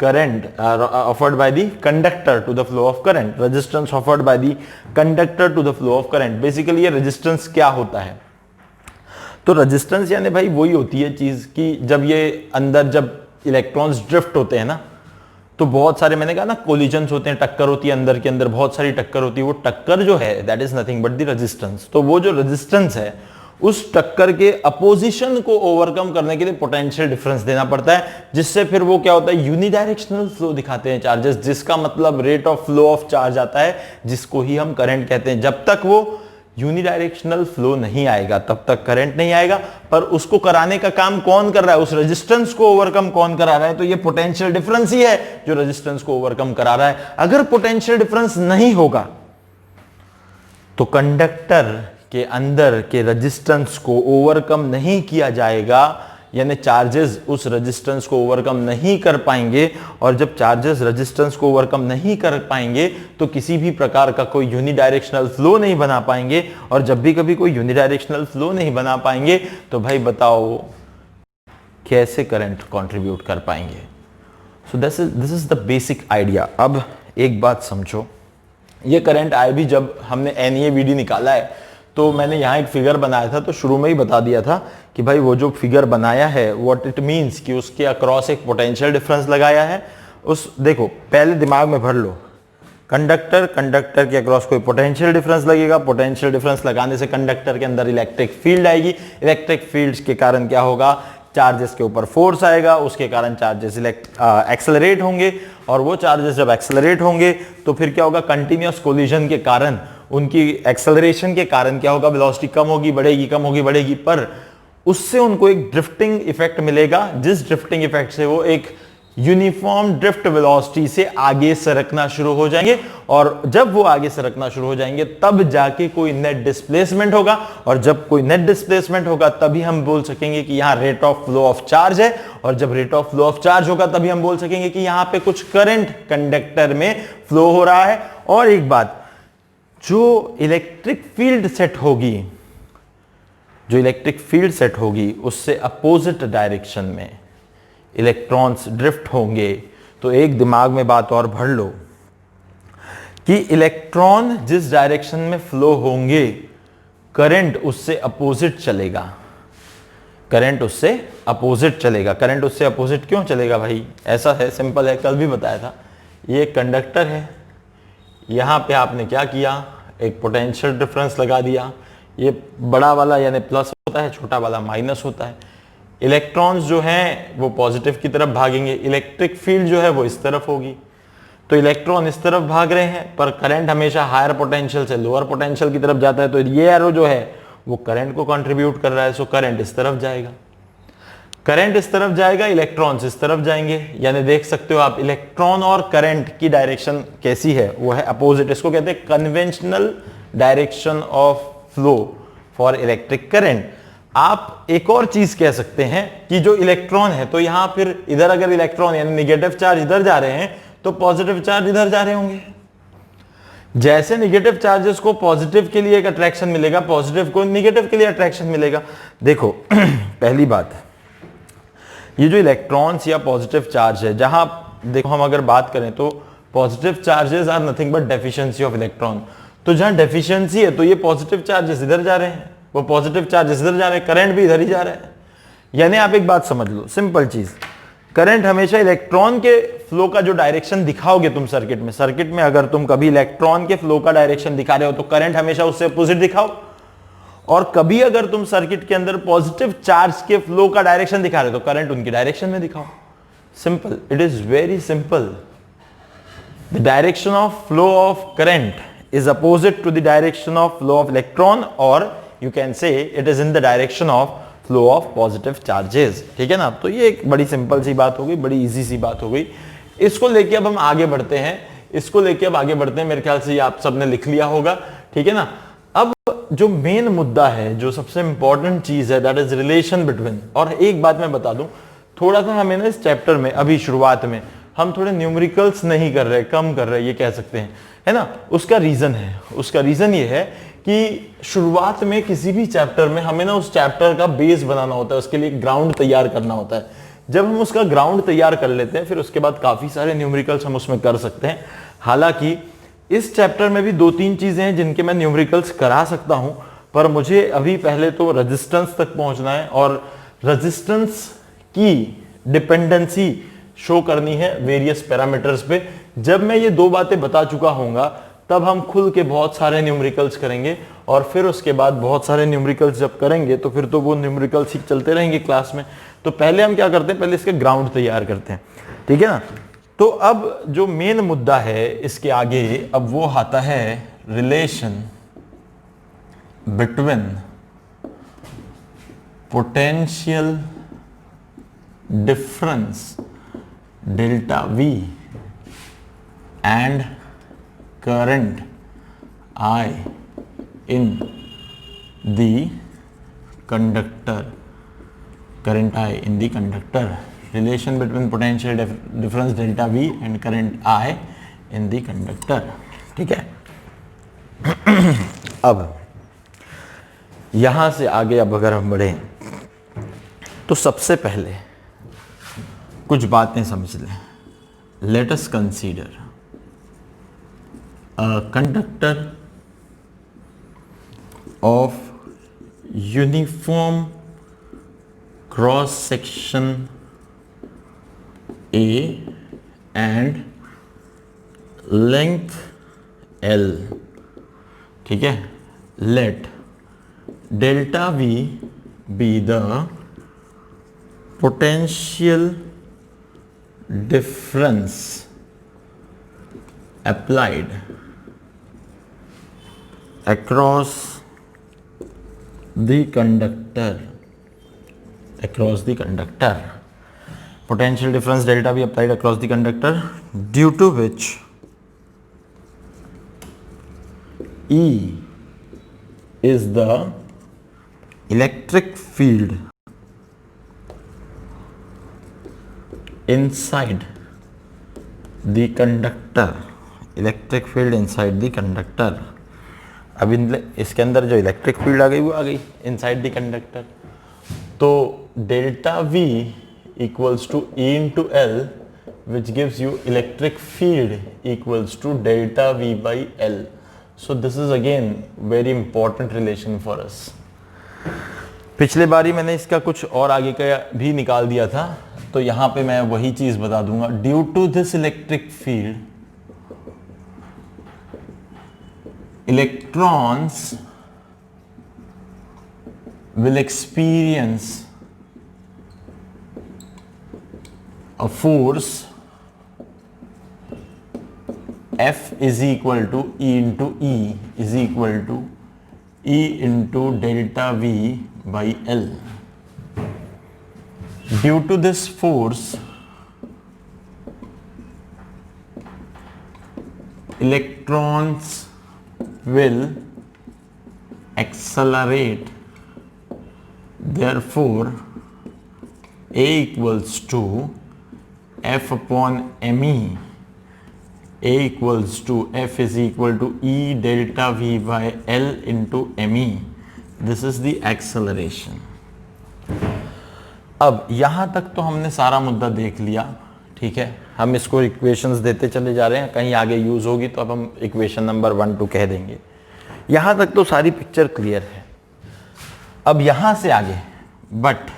S1: current, offered by the conductor to the flow of current. Resistance offered by the conductor to the flow of current. Basically ये resistance क्या होता है? तो resistance यानी भाई वही होती है चीज कि जब ये अंदर जब इलेक्ट्रॉन्स ड्रिफ्ट होते हैं ना, तो बहुत सारे, मैंने कहा ना, कोलिजन्स होते हैं, टक्कर होती है अंदर के अंदर, बहुत सारी टक्कर होती है। वो टक्कर जो है that is nothing but the resistance. तो वो जो रेजिस्टेंस है उस टक्कर के अपोजिशन को ओवरकम करने के लिए पोटेंशियल डिफरेंस देना पड़ता है, जिससे फिर वो क्या होता है, यूनिडायरेक्शनल फ्लो दिखाते हैं चार्जेस, जिसका मतलब rate of flow of charge आता है, जिसको ही हम करंट कहते हैं। जब तक वो यूनिडायरेक्शनल फ्लो नहीं आएगा तब तक करंट नहीं आएगा, पर उसको कराने का काम कौन कर रहा है, उस रेजिस्टेंस को ओवरकम कौन करा रहा है? तो ये पोटेंशियल डिफरेंस ही है जो रेजिस्टेंस को ओवरकम करा रहा है। अगर पोटेंशियल डिफरेंस नहीं होगा तो कंडक्टर के अंदर के रेजिस्टेंस को ओवरकम नहीं किया जाएगा, यानी चार्जेस उस रेजिस्टेंस को ओवरकम नहीं कर पाएंगे। और जब चार्जेस रेजिस्टेंस को ओवरकम नहीं कर पाएंगे तो किसी भी प्रकार का कोई यूनिडायरेक्शनल फ्लो नहीं बना पाएंगे। और जब भी कभी कोई यूनिडायरेक्शनल फ्लो नहीं बना पाएंगे तो भाई बताओ कैसे करंट कंट्रीब्यूट कर पाएंगे? सो this is the basic idea. अब एक बात समझो, ये करंट आई भी जब हमने NAVD निकाला है तो मैंने यहाँ एक फिगर बनाया था, तो शुरू में ही बता दिया था कि भाई वो जो फिगर बनाया है व्हाट इट मींस कि उसके अक्रॉस एक पोटेंशियल डिफरेंस लगाया है। उस देखो पहले दिमाग में भर लो, कंडक्टर के अक्रॉस कोई पोटेंशियल डिफरेंस लगेगा, पोटेंशियल डिफरेंस लगाने से कंडक्टर के अंदर इलेक्ट्रिक फील्ड आएगी, इलेक्ट्रिक फील्ड के कारण क्या होगा, चार्जेस के ऊपर फोर्स आएगा, उसके कारण चार्जेस एक्सेलरेट होंगे, और वो चार्जेस जब एक्सेलरेट होंगे तो फिर क्या होगा, कंटिन्यूअस कोलिजन के कारण, उनकी एक्सेलरेशन के कारण क्या होगा, वेलोसिटी कम होगी बढ़ेगी, कम होगी बढ़ेगी, पर उससे उनको एक ड्रिफ्टिंग इफेक्ट मिलेगा, जिस ड्रिफ्टिंग इफेक्ट से वो एक यूनिफॉर्म ड्रिफ्ट वेलोसिटी से आगे सरकना शुरू हो जाएंगे। और जब वो आगे सरकना शुरू हो जाएंगे तब जाके कोई नेट डिस्प्लेसमेंट होगा, और जब कोई नेट डिस्प्लेसमेंट होगा तभी हम बोल सकेंगे कि यहाँ rate of flow of charge है, और जब rate of flow of charge होगा तभी हम बोल सकेंगे कि यहाँ पे कुछ करंट कंडक्टर में फ्लो हो रहा है। और एक बात, जो इलेक्ट्रिक फील्ड सेट होगी उससे अपोजिट डायरेक्शन में इलेक्ट्रॉन्स ड्रिफ्ट होंगे। तो एक दिमाग में बात और भर लो कि इलेक्ट्रॉन जिस डायरेक्शन में फ्लो होंगे करंट उससे अपोजिट चलेगा, करंट उससे अपोजिट क्यों चलेगा भाई? ऐसा है, सिंपल है, कल भी बताया था। ये कंडक्टर है, यहां पे आपने क्या किया, एक पोटेंशियल डिफरेंस लगा दिया। ये बड़ा वाला यानी प्लस होता है, छोटा वाला माइनस होता है। इलेक्ट्रॉन्स जो हैं वो पॉजिटिव की तरफ भागेंगे, इलेक्ट्रिक फील्ड जो है वो इस तरफ होगी। तो इलेक्ट्रॉन इस तरफ भाग रहे हैं, पर करंट हमेशा हायर पोटेंशियल से लोअर पोटेंशियल की तरफ जाता है, तो ये एरो जो है वो करंट को कंट्रीब्यूट कर रहा है। सो करंट इस तरफ जाएगा, इलेक्ट्रॉन्स इस तरफ जाएंगे। यानी देख सकते हो आप, इलेक्ट्रॉन और करंट की डायरेक्शन कैसी है, वो है अपोजिट। इसको कहते हैं conventional direction of flow for electric current. आप एक और चीज कह सकते हैं कि जो इलेक्ट्रॉन है, तो यहां फिर इधर अगर इलेक्ट्रॉन यानी नेगेटिव चार्ज इधर जा रहे हैं तो पॉजिटिव चार्ज इधर जा रहे होंगे। जैसे नेगेटिव चार्जेस को पॉजिटिव के लिए एक अट्रैक्शन मिलेगा, पॉजिटिव को नेगेटिव के लिए अट्रैक्शन मिलेगा। देखो पहली बात, ये जो इलेक्ट्रॉन्स या पॉजिटिव चार्ज है, जहां देखो हम अगर बात करें तो positive charges are nothing but deficiency of electron. तो जहां डेफिशिएंसी है तो ये पॉजिटिव चार्जेस इधर जा रहे हैं, वो पॉजिटिव चार्जेस इधर जा रहे हैं, करंट भी इधर ही जा रहा है। यानी आप एक बात समझ लो, सिंपल चीज, करंट हमेशा इलेक्ट्रॉन के फ्लो का जो डायरेक्शन दिखाओगे तुम सर्किट में अगर तुम कभी इलेक्ट्रॉन के फ्लो का डायरेक्शन दिखा रहे हो तो करंट हमेशा उससे अपोजिट दिखाओ, और कभी अगर तुम सर्किट के अंदर पॉजिटिव चार्ज के फ्लो का डायरेक्शन दिखा रहे हो तो करंट उनकी डायरेक्शन में दिखाओ। Simple, it is very simple. The direction of flow of current is opposite to the direction of flow of electron, or you can say it is in the direction of flow of positive charges। ठीक है ना, तो ये एक बड़ी simple सी बात हो गई, बड़ी इजी सी बात हो गई। इसको लेके अब हम आगे बढ़ते हैं, मेरे ख्याल से ये आप सबने लिख लिया होगा। ठीक है ना, अब जो मेन मुद्दा है, जो सबसे इंपॉर्टेंट चीज है, दैट इज रिलेशन बिटवीन। और एक बात मैं बता दूं, थोड़ा सा हमें ना इस चैप्टर में अभी शुरुआत में हम थोड़े न्यूमेरिकल्स नहीं कर रहे, कम कर रहे, ये कह सकते हैं, है ना। उसका रीजन ये है कि शुरुआत में किसी भी चैप्टर में हमें ना उस चैप्टर का बेस बनाना होता है, उसके लिए ग्राउंड तैयार करना होता है। जब हम उसका ग्राउंड तैयार कर लेते हैं फिर उसके बाद काफी सारे न्यूमेरिकल्स हम उसमें कर सकते हैं। हालांकि इस चैप्टर में भी 2-3 चीजें हैं जिनके मैं न्यूमेरिकल्स करा सकता हूं, पर मुझे अभी पहले तो रेजिस्टेंस तक पहुंचना है, और रेजिस्टेंस की डिपेंडेंसी शो करनी है वेरियस पैरामीटर्स पे। जब मैं ये 2 बातें बता चुका होऊंगा तब हम खुल के बहुत सारे न्यूमेरिकल्स करेंगे, और फिर उसके बाद बहुत सारे न्यूमेरिकल्स जब करेंगे तो फिर तो वो न्यूमेरिकल्स ही चलते रहेंगे क्लास में। तो पहले हम क्या करते हैं, पहले इसके ग्राउंड तैयार करते हैं। ठीक है ना, तो अब जो मेन मुद्दा है इसके आगे, अब वो आता है relation between potential difference delta V and current I in the conductor. Relation between potential difference delta V and current I in the conductor। ठीक है। अब यहां से आगे अब अगर हम बढ़े तो सबसे पहले कुछ बातें समझ लें। Let us consider a conductor of uniform cross section A and length L। ठीक है, let delta V be the potential difference applied across the conductor, potential difference delta V applied across the conductor, due to which E is the electric field inside the conductor, electric field inside the conductor. अब इसके अंदर जो electric field आ गई वो आ गई inside the conductor. तो delta V equals to E into L which gives you electric field equals to delta V by L। So this is again very important relation for us. पिछले बारी मैंने इसका कुछ और आगे का भी निकाल दिया था, तो यहां पे मैं वही चीज बता दूंगा। Due to this electric field electrons will experience a force F is equal to E into E is equal to E into delta V by L. Due to this force, electrons will accelerate. Therefore, A equals to F upon me. A equals to F is equal to E delta V by L into me. This is the acceleration. अब यहां तक तो हमने सारा मुद्दा देख लिया, ठीक है। हम इसको इक्वेशंस देते चले जा रहे हैं, कहीं आगे यूज होगी तो अब हम इक्वेशन नंबर 1 2 कह देंगे। यहां तक तो सारी पिक्चर क्लियर है। अब यहां से आगे, but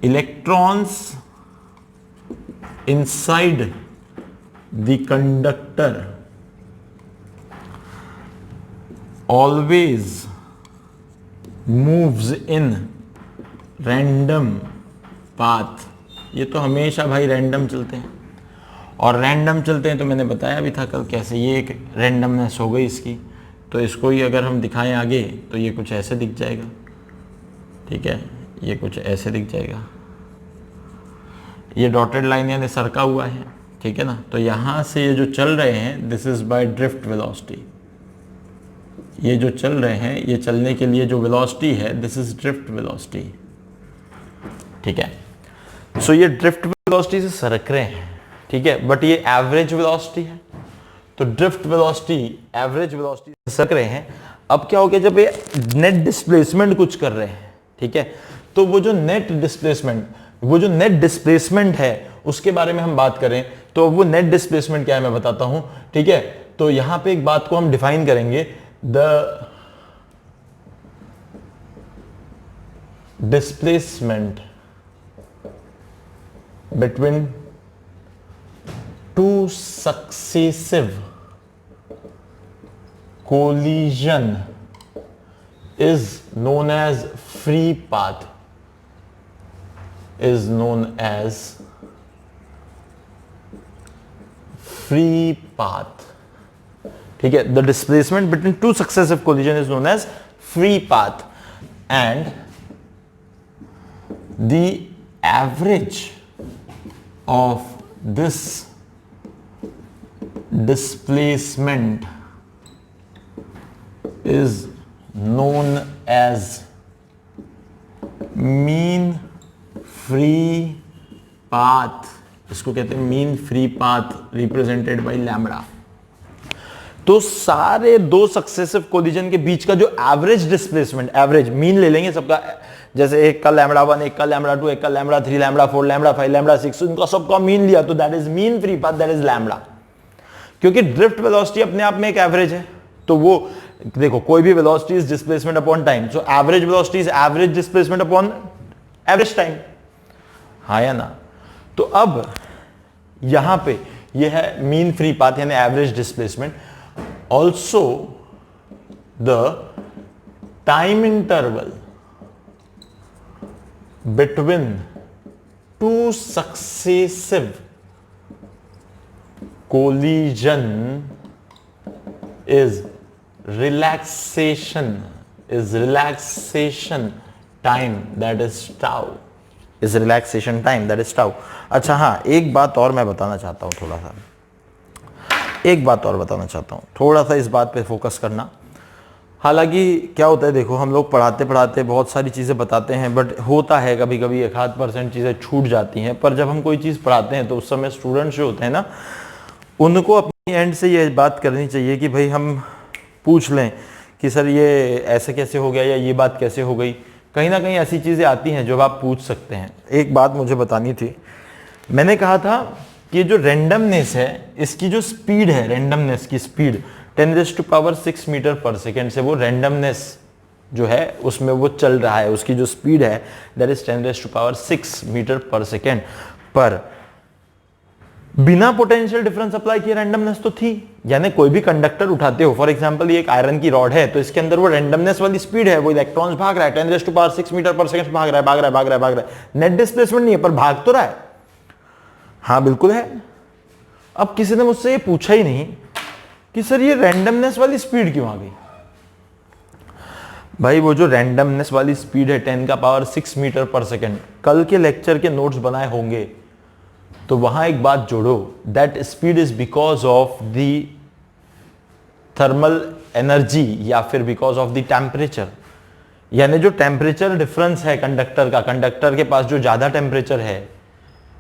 S1: electrons inside the conductor always moves in random path। ये तो हमेशा भाई रैंडम चलते हैं, और रैंडम चलते हैं तो मैंने बताया भी था कल कैसे, ये एक रैंडमनेस हो गई इसकी। तो इसको ही अगर हम दिखाएं आगे तो ये कुछ ऐसे दिख जाएगा, ठीक है, ये कुछ ऐसे दिख जाएगा, ये डॉटेड लाइन यानी सरका हुआ है, ठीक है ना। तो यहां से ये जो चल रहे हैं, this is by drift velocity. ये जो चल रहे हैं, ये चलने के लिए जो वेलोसिटी है, दिस इज ड्रिफ्ट वेलोसिटी, ठीक है। सो ये ड्रिफ्ट वेलोसिटी से सरक रहे हैं, ठीक है, बट ये एवरेज वेलोसिटी है। तो ड्रिफ्ट वेलोसिटी एवरेज वेलोसिटी से सरक रहे हैं। अब क्या हो गया, जब ये नेट डिस्प्लेसमेंट कुछ कर रहे हैं, ठीक है, तो वो जो नेट डिस्प्लेसमेंट है उसके बारे में हम बात करें तो वो नेट डिस्प्लेसमेंट क्या है मैं बताता हूं, ठीक है। तो यहां पे एक बात को हम डिफाइन करेंगे, the displacement between two successive collision is known as free path, is known as free path, ठीक है। The displacement between two successive collision is known as free path, and the average of this displacement is known as mean free path. इसको कहते हैं mean free path, represented by lambda. तो सारे दो successive collision के बीच का जो average displacement, average mean ले लेंगे सबका, जैसे एक का लैम्बडा 1, एक का लैम्बडा 2, एक का लैम्बडा 3, लैम्बडा 4, लैम्बडा 5, लैम्बडा 6, इनका सबका मीन लिया तो that is mean free path, that is lambda. क्योंकि ड्रिफ्ट वेलोसिटी अपने आप में एक एवरेज है, तो वो देखो कोई भी velocity is displacement upon time, so average velocity is average displacement upon average time, हाँ या ना। तो अब यहां पे ये है मीन फ्री पाथ यानी average displacement. Also the time interval between two successive collision is relaxation time, that is tau, is relaxation time, that is tau. अच्छा हाँ, एक बात और मैं बताना चाहता हूँ, थोड़ा सा इस बात पे फोकस करना। हालांकि क्या होता है, देखो हम लोग पढ़ाते पढ़ाते बहुत सारी चीज़ें बताते हैं, बट होता है कभी कभी 1-8% चीज़ें छूट जाती हैं। पर जब हम कोई चीज़ पढ़ाते हैं तो उस समय स्टूडेंट्स जो होते हैं ना, उनको अपनी एंड से ये बात करनी चाहिए कि भाई हम पूछ लें कि सर ये ऐसे कैसे हो गया या ये बात कैसे हो गई। कहीं ना कहीं ऐसी चीज़ें आती हैं जो आप पूछ सकते हैं। एक बात मुझे बतानी थी, मैंने कहा था कि जो रेंडमनेस है, इसकी जो स्पीड है, रेंडमनेस की स्पीड 10⁻⁶ मीटर पर सेकेंड से वो रेंडमनेस जो है उसमें वो चल रहा है, उसकी जो स्पीड है दैट इज 10⁻⁶ मीटर पर सेकेंड। पर बिना पोटेंशियल डिफरेंस अप्लाई किए रेंडमनेस तो थी, यानी कोई भी कंडक्टर उठाते हो, फॉर एग्जांपल ये एक आयरन की रॉड है, तो इसके अंदर वो रेंडमनेस वाली स्पीड है, वो इलेक्ट्रॉन्स भाग रहा है 10⁻⁶ मीटर पर सेकेंड भाग रहा है। नेट डिस्प्लेसमेंट नहीं है पर भाग तो रहा है, हाँ बिल्कुल है। अब किसी ने मुझसे ये पूछा ही नहीं कि सर ये रैंडमनेस वाली स्पीड क्यों आ गई। भाई वो जो रैंडमनेस वाली स्पीड है 10⁻⁶ मीटर पर सेकेंड, कल के लेक्चर के नोट्स बनाए होंगे तो वहां एक बात जोड़ो, that speed is because of the thermal energy या फिर बिकॉज ऑफ द टेम्परेचर। यानी जो टेम्परेचर डिफरेंस है कंडक्टर का, कंडक्टर के पास जो ज्यादा टेम्परेचर है,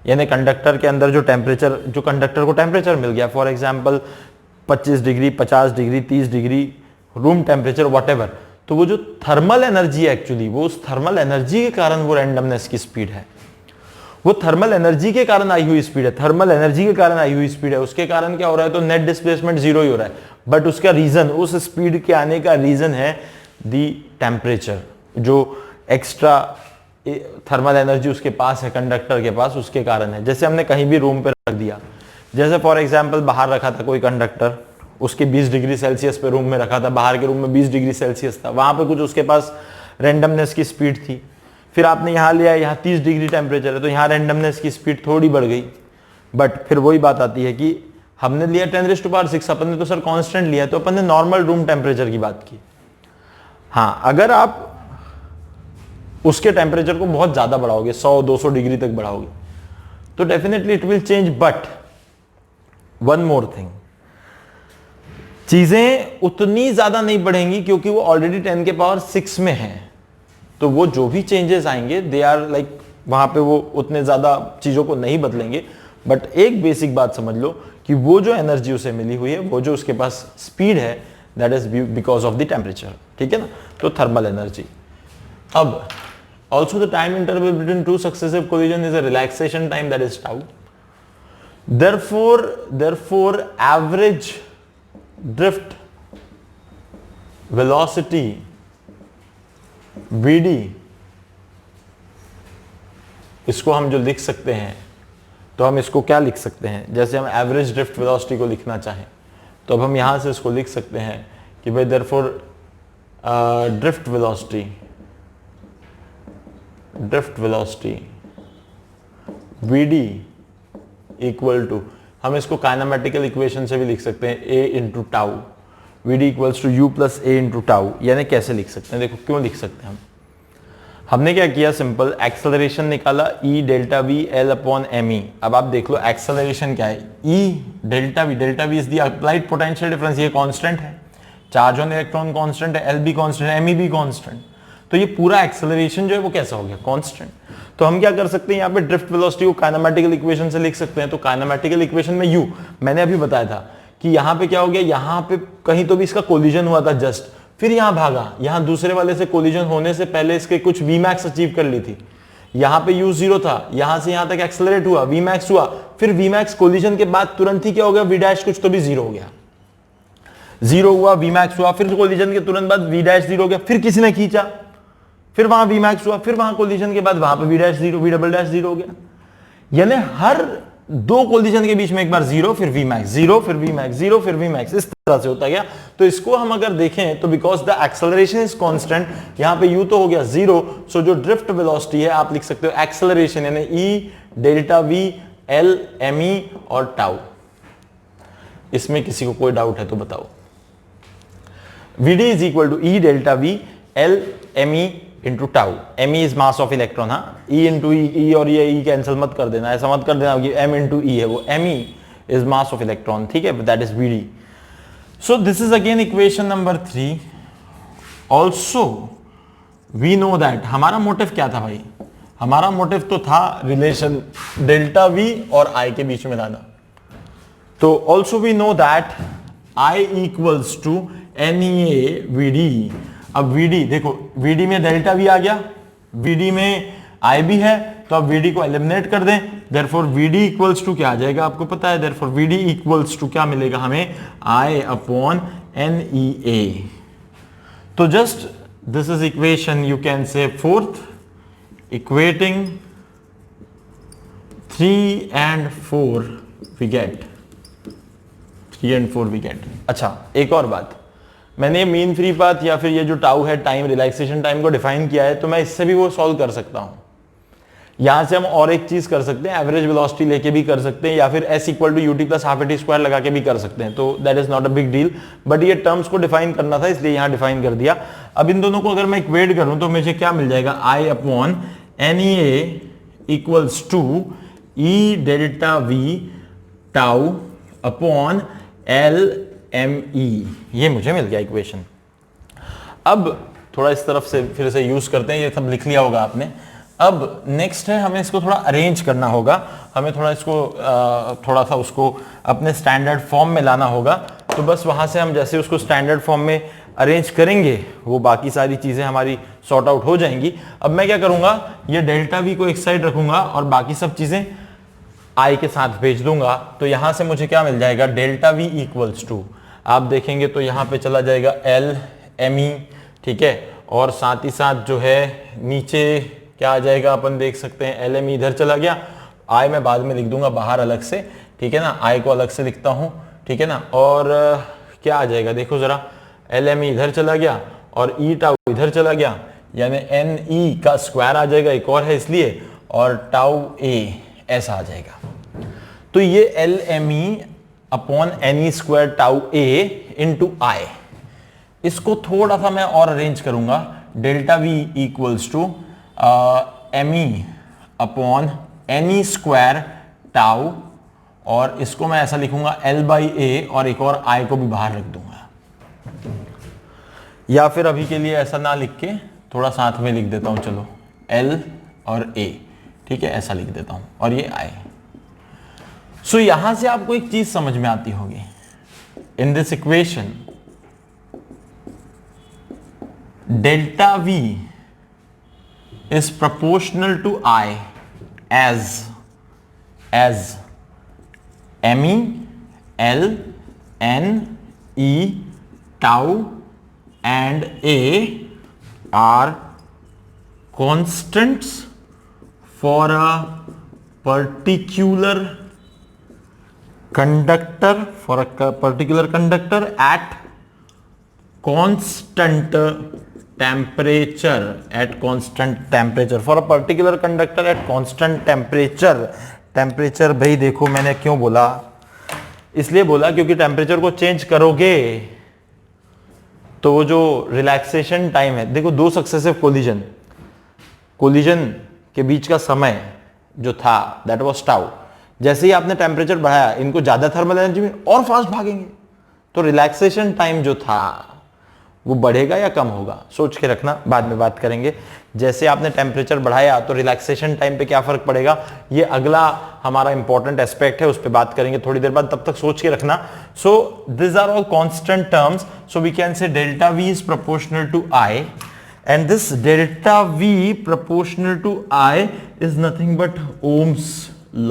S1: यानी कंडक्टर के अंदर जो टेम्परेचर, जो कंडक्टर को टेम्परेचर मिल गया, for example 25 degree, 50 degree, 30 degree room temperature whatever, तो वो जो थर्मल एनर्जी है एक्चुअली, वो उस थर्मल एनर्जी के कारण वो रैंडमनेस की स्पीड है, वो थर्मल एनर्जी के कारण आई हुई स्पीड है, थर्मल एनर्जी के कारण आई हुई स्पीड है। उसके कारण क्या हो रहा है, तो नेट डिस्प्लेसमेंट जीरो ही हो रहा है। बट उसका रीजन, उस स्पीड के आने का रीजन है दी टेम्परेचर, जो एक्स्ट्रा थर्मल एनर्जी उसके पास है, कंडक्टर के पास, उसके कारण है। जैसे हमने कहीं भी रूम पे रख दिया, जैसे फॉर एग्जांपल बाहर रखा था कोई कंडक्टर, उसके 20 डिग्री सेल्सियस पे रूम में रखा था, बाहर के रूम में 20 डिग्री सेल्सियस था, वहां पे कुछ उसके पास रैंडमनेस की स्पीड थी। फिर आपने यहाँ लिया, यहाँ 30 डिग्री टेम्परेचर है, तो यहाँ रैंडमनेस की स्पीड थोड़ी बढ़ गई। बट फिर वही बात आती है कि हमने लिया 10⁻⁶, अपन ने तो सर कांस्टेंट लिया, तो अपन ने नॉर्मल रूम टेम्परेचर की बात की। हाँ, अगर आप उसके टेम्परेचर को बहुत ज्यादा बढ़ाओगे, 100-200 डिग्री तक बढ़ाओगे, तो definitely it will change. But one more thing, चीजें उतनी ज्यादा नहीं बढ़ेंगी क्योंकि वो ऑलरेडी 10⁶ में है। तो वो जो भी चेंजेस आएंगे दे आर लाइक, वहां पे वो उतने ज्यादा चीजों को नहीं बदलेंगे। बट एक बेसिक बात समझ लो कि वो जो एनर्जी उसे मिली हुई है, वो जो उसके पास स्पीड है, that is because of the temperature, ठीक है ना। तो थर्मल एनर्जी। अब also the time interval between two successive collision is a relaxation time, that is tau. Therefore average drift velocity vd, इसको हम जो लिख सकते हैं, तो हम इसको क्या लिख सकते हैं, जैसे हम एवरेज ड्रिफ्ट वेलोसिटी को लिखना चाहें तो अब हम यहां से इसको लिख सकते हैं कि भाई therefore drift velocity vd equal to, हम इसको काइनेमेटिकल इक्वेशन से भी लिख सकते हैं, a into tau, vd equals to u plus a into tau. यानी कैसे लिख सकते हैं, देखो क्यों लिख सकते हैं हमने क्या किया, सिंपल एक्सेलरेशन निकाला e delta v l upon me। अब आप देख लो एक्सेलरेशन क्या है, e delta v is the applied potential difference, ये कांस्टेंट है, चार्ज ऑन इलेक्ट्रॉन कांस्टेंट है, l भी कांस्टेंट है, me भी कांस्टेंट, तो ये पूरा एक्सेलरेशन जो है वो कैसा हो गया, कांस्टेंट। तो हम क्या कर सकते हैं, यहाँ पे ड्रिफ्ट वेलोसिटी को काइनेमेटिकल इक्वेशन से लिख सकते हैं। तो काइनेमेटिकल इक्वेशन में u, मैंने अभी बताया था कि यहाँ पे क्या हो गया, यहाँ पे कहीं तो भी इसका कोलिजन हुआ था जस्ट, फिर यहाँ भागा, यहाँ दूसरे वाले से कोलिजन होने से पहले इसके कुछ Vmax अचीव कर ली थी, यहाँ पे u 0 था, यहाँ से यहाँ तक एक्सेलरेट हुआ, Vmax हुआ, फिर Vmax कोलिजन के बाद तुरंत ही क्या हो गया, v डैश कुछ तो भी 0 हो गया, 0 हुआ, Vmax हुआ, फिर कोलिजन के तुरंत बाद v डैश 0 हो गया, फिर किसी ने खींचा, फिर वहां Vmax हुआ, फिर वहां कोलिजन के बाद वहां पे v dash 0, v double dash 0 हो गया। यानी हर दो कोलिजन के बीच में एक बार 0, फिर Vmax 0, फिर Vmax 0, फिर Vmax, इस तरह से होता गया। तो इसको हम अगर देखें तो because the acceleration is constant, यहां पे u तो हो गया 0, सो जो ड्रिफ्ट वेलोसिटी है आप लिख सकते हो एक्सेलरेशन यानी e delta v l me और टाउ। इसमें किसी को कोई डाउट है तो बताओ। vd is equal to e delta v l me into tau, me is mass of electron, हाँ, e इंटू ई, और ये e कैंसिल मत कर देना, ऐसा मत कर देना कि m इंटू ई है, वो me is mass of electron, ठीक है, that is vd। So this is again equation number 3। Also we know that, हमारा मोटिव क्या था भाई, हमारा मोटिव तो था रिलेशन डेल्टा v और I के बीच में लाना। तो also we know that I equals to NEA VD। अब VD देखो, VD में डेल्टा V आ गया, VD में I भी है, तो अब VD को एलिमिनेट कर दें, देयरफॉर VD इक्वल्स टू क्या आ जाएगा आपको पता है, देयरफॉर VD इक्वल्स टू क्या मिलेगा हमें, I अपॉन NEA। तो just this is equation you can say fourth, equating 3 and 4 we get, 3 and 4 we get. अच्छा, एक और बात, मैंने मीन फ्री पाथ या फिर ये जो टाउ है टाइम, रिलैक्सेशन टाइम को डिफाइन किया है, तो मैं इससे भी वो सॉल्व कर सकता हूं। यहां से हम और एक चीज कर सकते हैं, एवरेज वेलोसिटी लेके भी कर सकते हैं, या फिर s equal to ut plus half at square लगा के भी कर सकते हैं, तो that is not a big deal. But ये टर्म्स को डिफाइन करना था इसलिए यहां डिफाइन कर दिया। अब इन दोनों को अगर मैं इक्वेट करूं तो मुझे क्या मिल जाएगा, I upon NEA equals to E delta V tau upon LME, ये मुझे मिल गया इक्वेशन। अब थोड़ा इस तरफ से फिर से यूज करते हैं, ये सब लिख लिया होगा आपने। अब नेक्स्ट है, हमें इसको थोड़ा अरेंज करना होगा, हमें थोड़ा इसको थोड़ा सा उसको अपने स्टैंडर्ड फॉर्म में लाना होगा। तो बस वहां से हम जैसे उसको स्टैंडर्ड फॉर्म में अरेंज करेंगे, वो बाकी सारी चीजें हमारी सॉर्ट आउट हो जाएंगी। अब मैं क्या करूंगा, ये डेल्टा V को एक साइड रखूंगा और बाकी सब चीजें I के साथ भेज दूंगा। तो यहां से मुझे क्या मिल जाएगा, डेल्टा V इक्वल्स टू, आप देखेंगे तो यहाँ पे चला जाएगा एल एम ई, ठीक है, और साथ ही साथ जो है नीचे क्या आ जाएगा, अपन देख सकते हैं एल एम ई इधर चला गया, आई मैं बाद में लिख दूंगा बाहर अलग से, ठीक है ना, आई को अलग से लिखता हूँ, ठीक है ना, और क्या आ जाएगा देखो जरा, एल एम ई इधर चला गया और ई टाउ इधर चला गया, यानी एन ई का स्क्वायर आ जाएगा, एक और है इसलिए, और टाउ ए ऐसा आ जाएगा। तो ये L M E upon N E square tau A into I, इसको थोड़ा सा मैं और अरेंज करूंगा, delta V equals to M E upon N E square tau, और इसको मैं ऐसा लिखूंगा एल बाई ए, और एक और आई को भी बाहर रख दूंगा, या फिर अभी के लिए ऐसा ना लिख के थोड़ा साथ में लिख देता हूं, चलो एल और ए, ठीक है, ऐसा लिख देता हूं, और ये आई। सो यहां से आपको एक चीज समझ में आती होगी, in this equation delta V is proportional to I as M E L N E tau and a are constants for a particular conductor, at constant temperature, for a particular conductor at constant temperature भाई देखो मैंने क्यों बोला, इसलिए बोला क्योंकि temperature को change करोगे तो वो जो रिलैक्सेशन टाइम है, देखो दो सक्सेसिव कोलिजन के बीच का समय जो था दैट वाज टाउ, जैसे ही आपने टेम्परेचर बढ़ाया इनको ज्यादा थर्मल एनर्जी में और फास्ट भागेंगे, तो रिलैक्सेशन टाइम जो था वो बढ़ेगा या कम होगा, सोच के रखना, बाद में बात करेंगे। जैसे आपने टेम्परेचर बढ़ाया तो रिलैक्सेशन टाइम पे क्या फर्क पड़ेगा, ये अगला हमारा इंपॉर्टेंट एस्पेक्ट है, उस पर बात करेंगे थोड़ी देर बाद, तब तक सोच के रखना। So this are all constant terms, so we can say delta V is proportional to I, and this delta V proportional to I is nothing but Ohm's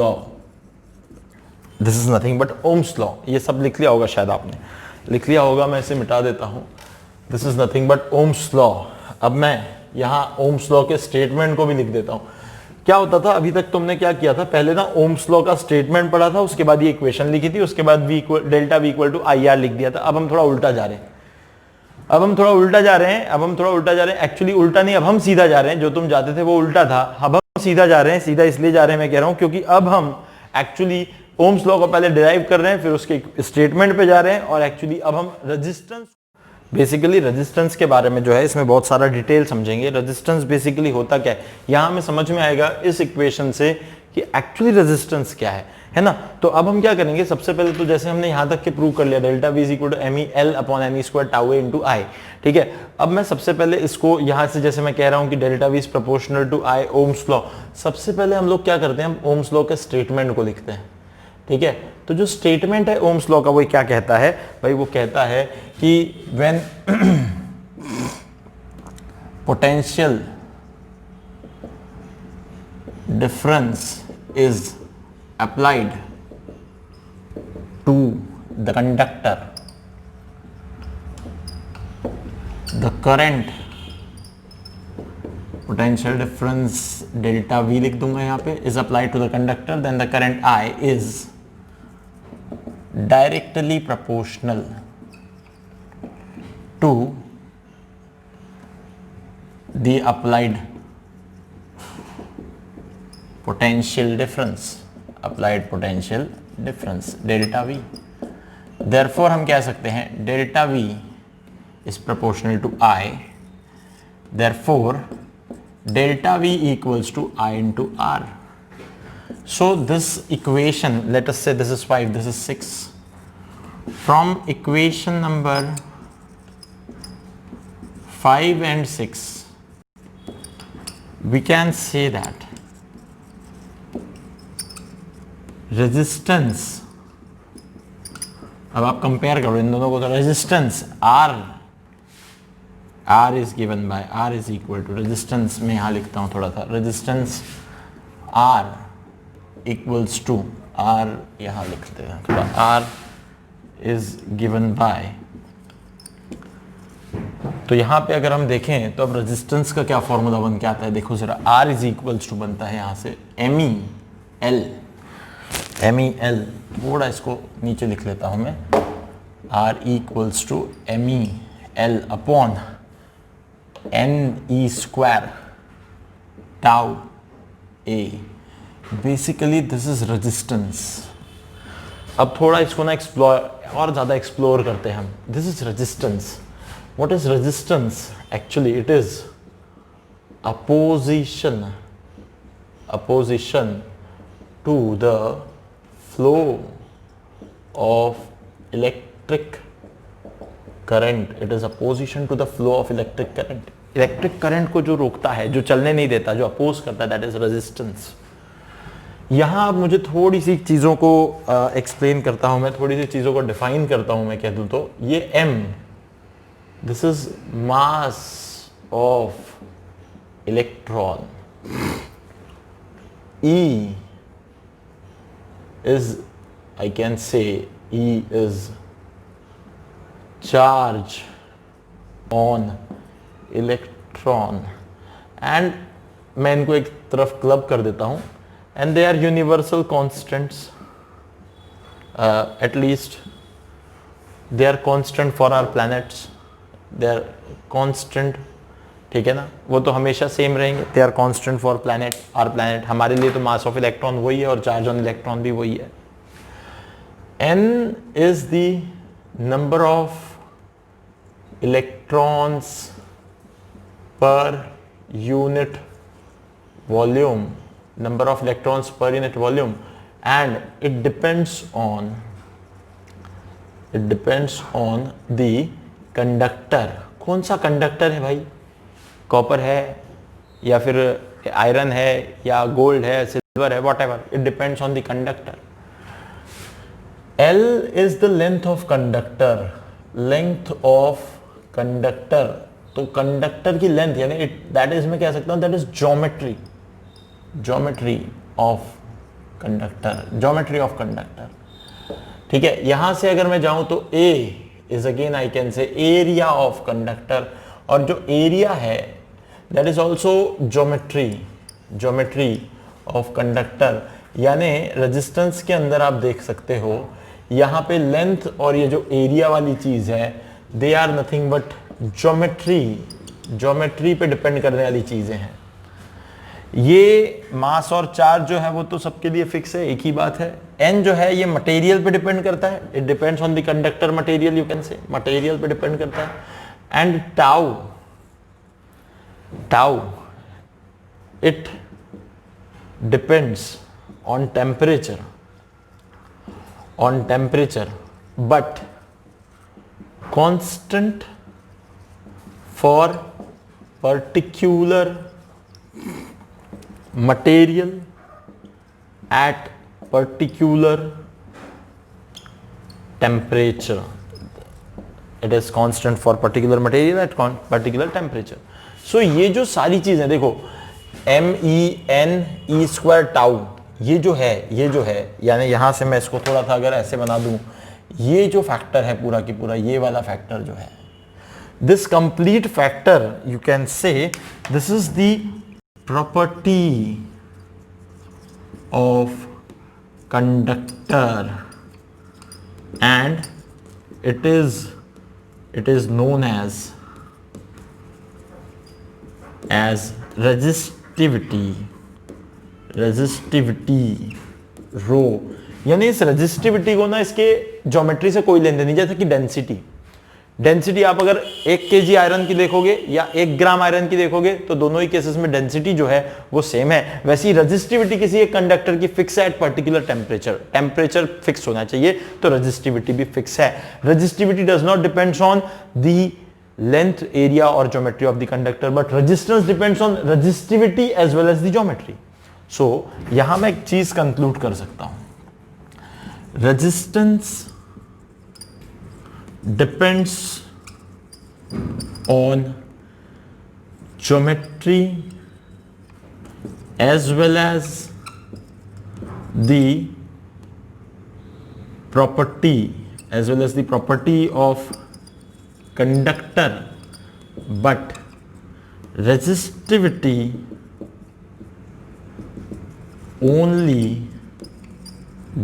S1: law. This is nothing but Ohm's law. ये सब लिख लिया होगा, शायद आपने लिख लिया होगा, मैं इसे मिटा देता हूं। This is nothing but Ohm's law. अब मैं यहाँ Ohm's law के स्टेटमेंट को भी लिख देता हूं। क्या होता था, अभी तक तुमने क्या किया था, पहले ना Ohm's law का स्टेटमेंट पढ़ा था, उसके बाद ये इक्वेशन लिखी थी, उसके बाद delta V equal to I R लिख दिया था। अब हम थोड़ा उल्टा जा रहे हैं, अब हम थोड़ा उल्टा जा रहे हैं, एक्चुअली उल्टा नहीं, अब हम सीधा जा रहे हैं, जो तुम जाते थे वो उल्टा था, अब हम सीधा जा रहे हैं, सीधा इसलिए जा रहे हैं मैं कह रहा हूं क्योंकि अब हम एक्चुअली ओम्स लॉ को पहले डिराइव कर रहे हैं, फिर उसके स्टेटमेंट पे जा रहे हैं, और एक्चुअली अब हम रेजिस्टेंस, बेसिकली रेजिस्टेंस के बारे में जो है इसमें बहुत सारा डिटेल समझेंगे। रेजिस्टेंस बेसिकली होता क्या है, यहां हमें समझ में आएगा इस इक्वेशन से कि एक्चुअली रेजिस्टेंस क्या है ना। तो अब हम क्या करेंगे, सबसे पहले तो जैसे हमने यहां तक के प्रूव कर लिया, delta V is equal to M E L upon N E square tau A into I, ठीक है। अब मैं सबसे पहले इसको यहां से, जैसे मैं कह रहा हूं कि delta V is proportional to I Ohm's law, सबसे पहले हम लोग क्या करते हैं, हम ओम्स लॉ के स्टेटमेंट को लिखते हैं, ठीक है। तो जो स्टेटमेंट है ओम्स लॉ का वो क्या कहता है भाई, वो कहता है कि when potential difference is applied to the conductor, the current potential difference delta V लिख दूंगा यहाँ पे, is applied to the conductor, then the current I is directly proportional to the applied potential difference, delta V। therefore हम कह सकते हैं delta V is proportional to I, therefore delta V equals to I into R। so this equation, let us say this is 5, this is 6, from equation number 5 and 6 we can say that resistance, अब आप compare करो इन दोनों को, तो resistance R is given by, R is equal to resistance, मैं यहां लिखता हूं थोड़ा सा, resistance R equals to, R यहां लिखते हैं थोड़ा, R इज गिवन बाय, तो यहां पे अगर हम देखें तो अब रेजिस्टेंस का क्या फॉर्मूला बन के आता है, देखो जरा, R इज इक्वल्स टू बनता है यहां से MEL, थोड़ा इसको नीचे लिख लेता हूं मैं, R equals to MEL upon NE square tau A, basically this is resistance. अब थोड़ा इसको ना और ज्यादा एक्सप्लोर करते हैं हम। This is resistance. What is resistance? Actually, it is opposition to the flow of electric current. It is opposition to the flow of electric current. Electric current को जो रोकता है, जो चलने नहीं देता, जो अपोज करता है, that is resistance. यहाँ अब मुझे थोड़ी सी चीज़ों को एक्सप्लेन करता हूँ मैं, थोड़ी सी चीज़ों को डिफाइन करता हूँ मैं, कह दूँ तो ये M, this is mass of electron, E is, I can say E is charge on electron, and मैं इनको एक तरफ क्लब कर देता हूँ, and they are universal constants, at least they are constant for our planets, they are constant, ठीक है ना, वो तो हमेशा सेम रहेंगे, they are constant for planet, our planet, हमारे लिए तो mass of electron वही है और charge on electron भी वही है। N is the number of electrons per unit volume, number of electrons per unit volume, and it depends on the conductor. कौन सा कंडक्टर है भाई, कॉपर है या फिर आयरन है या गोल्ड है, सिल्वर है, whatever, it depends on the conductor. L is the length of conductor, length of conductor, तो कंडक्टर की लेंथ यानी दैट इज, मैं कह सकता हूं that is geometry of conductor, ठीक है। यहां से अगर मैं जाऊं तो A is again I can say area of conductor, और जो एरिया है that is also geometry of conductor, यानी रेजिस्टेंस के अंदर आप देख सकते हो यहाँ पे लेंथ और ये जो एरिया वाली चीज है, they are nothing but geometry पे डिपेंड करने वाली चीजें हैं। ये मास और चार्ज जो है वो तो सबके लिए फिक्स है, एक ही बात है। N जो है ये मटेरियल पे डिपेंड करता है, it depends on the conductor material, you can से मटेरियल पे डिपेंड करता है। And tau it depends on temperature but constant for particular material at particular temperature. It is constant for particular material at particular temperature. So ये जो सारी चीजें देखो, MENE square tau, ये जो है यानी यहां से मैं इसको थोड़ा सा अगर ऐसे बना दूं, ये जो फैक्टर है पूरा की पूरा, ये वाला फैक्टर जो है, this complete factor you can say this is the property of conductor and it is known as resistivity रो। यानी इस रेजिस्टिविटी को ना इसके ज्योमेट्री से कोई लेन देन नहीं, जैसे कि डेंसिटी आप अगर 1 kg आयरन की देखोगे या 1 ग्राम आयरन की देखोगे तो दोनों ही केसेस में डेंसिटी जो है वो सेम है। वैसी रेजिस्टिविटी किसी एक कंडक्टर की फिक्स है एट पर्टिकुलर टेम्परेचर फिक्स होना चाहिए, तो रेजिस्टिविटी भी फिक्स है। Resistivity does not depends on the length, area और geometry of the conductor, but resistance depends on resistivity as well as the geometry. So यहां मैं एक चीज कंक्लूड कर सकता हूं, resistance depends on geometry as well as the property as well as the property of conductor, but resistivity only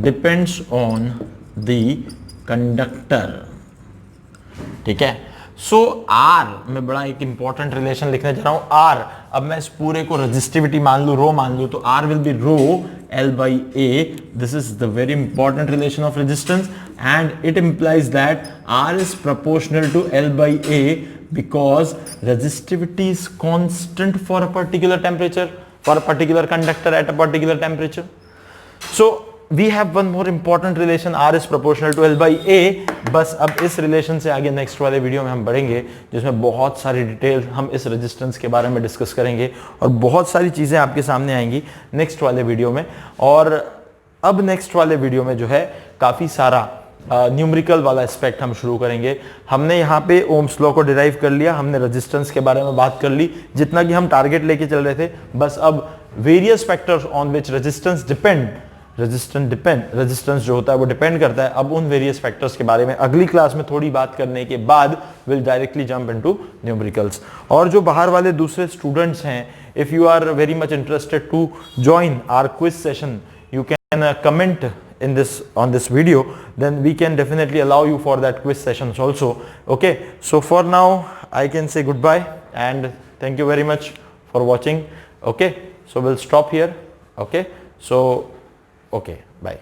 S1: depends on the conductor. ठीक है, सो R मैं बड़ा एक इंपॉर्टेंट रिलेशन लिखने जा रहा हूं. R, अब मैं इस पूरे को रेजिस्टिविटी मान लू, रो मान लू, तो R will be rho L by A. This is the very important relation of resistance, and it implies that R is proportional to L by A because resistivity is constant for a particular temperature, for a particular conductor at a particular temperature. So we have one more important relation, R is proportional to L by A. बस अब इस relation से आगे next वाले video में हम बढ़ेंगे, जिसमें बहुत सारी डिटेल हम इस रेजिस्टेंस के बारे में डिस्कस करेंगे और बहुत सारी चीज़ें आपके सामने आएंगी नेक्स्ट वाले वीडियो में. और अब नेक्स्ट वाले वीडियो में जो है काफ़ी सारा न्यूमेरिकल वाला एस्पेक्ट हम शुरू करेंगे. हमने यहाँ पे ओम्स लॉ को डिराइव कर लिया, हमने रेजिस्टेंस के बारे में बात कर ली, जितना कि हम टारगेट लेके चल रहे थे. बस अब various factors on which resistance जो होता है वो डिपेंड करता है. अब उन वेरियस फैक्टर्स के बारे में अगली क्लास में थोड़ी बात करने के बाद will directly jump into numericals. और जो बाहर वाले दूसरे स्टूडेंट्स हैं, if you are very much interested to join our quiz session, you can comment in this on this video, then we can definitely allow you for that quiz sessions also. Okay, so for now I can say goodbye and thank you very much for watching. Okay, so we'll stop here. Okay, so okay, bye.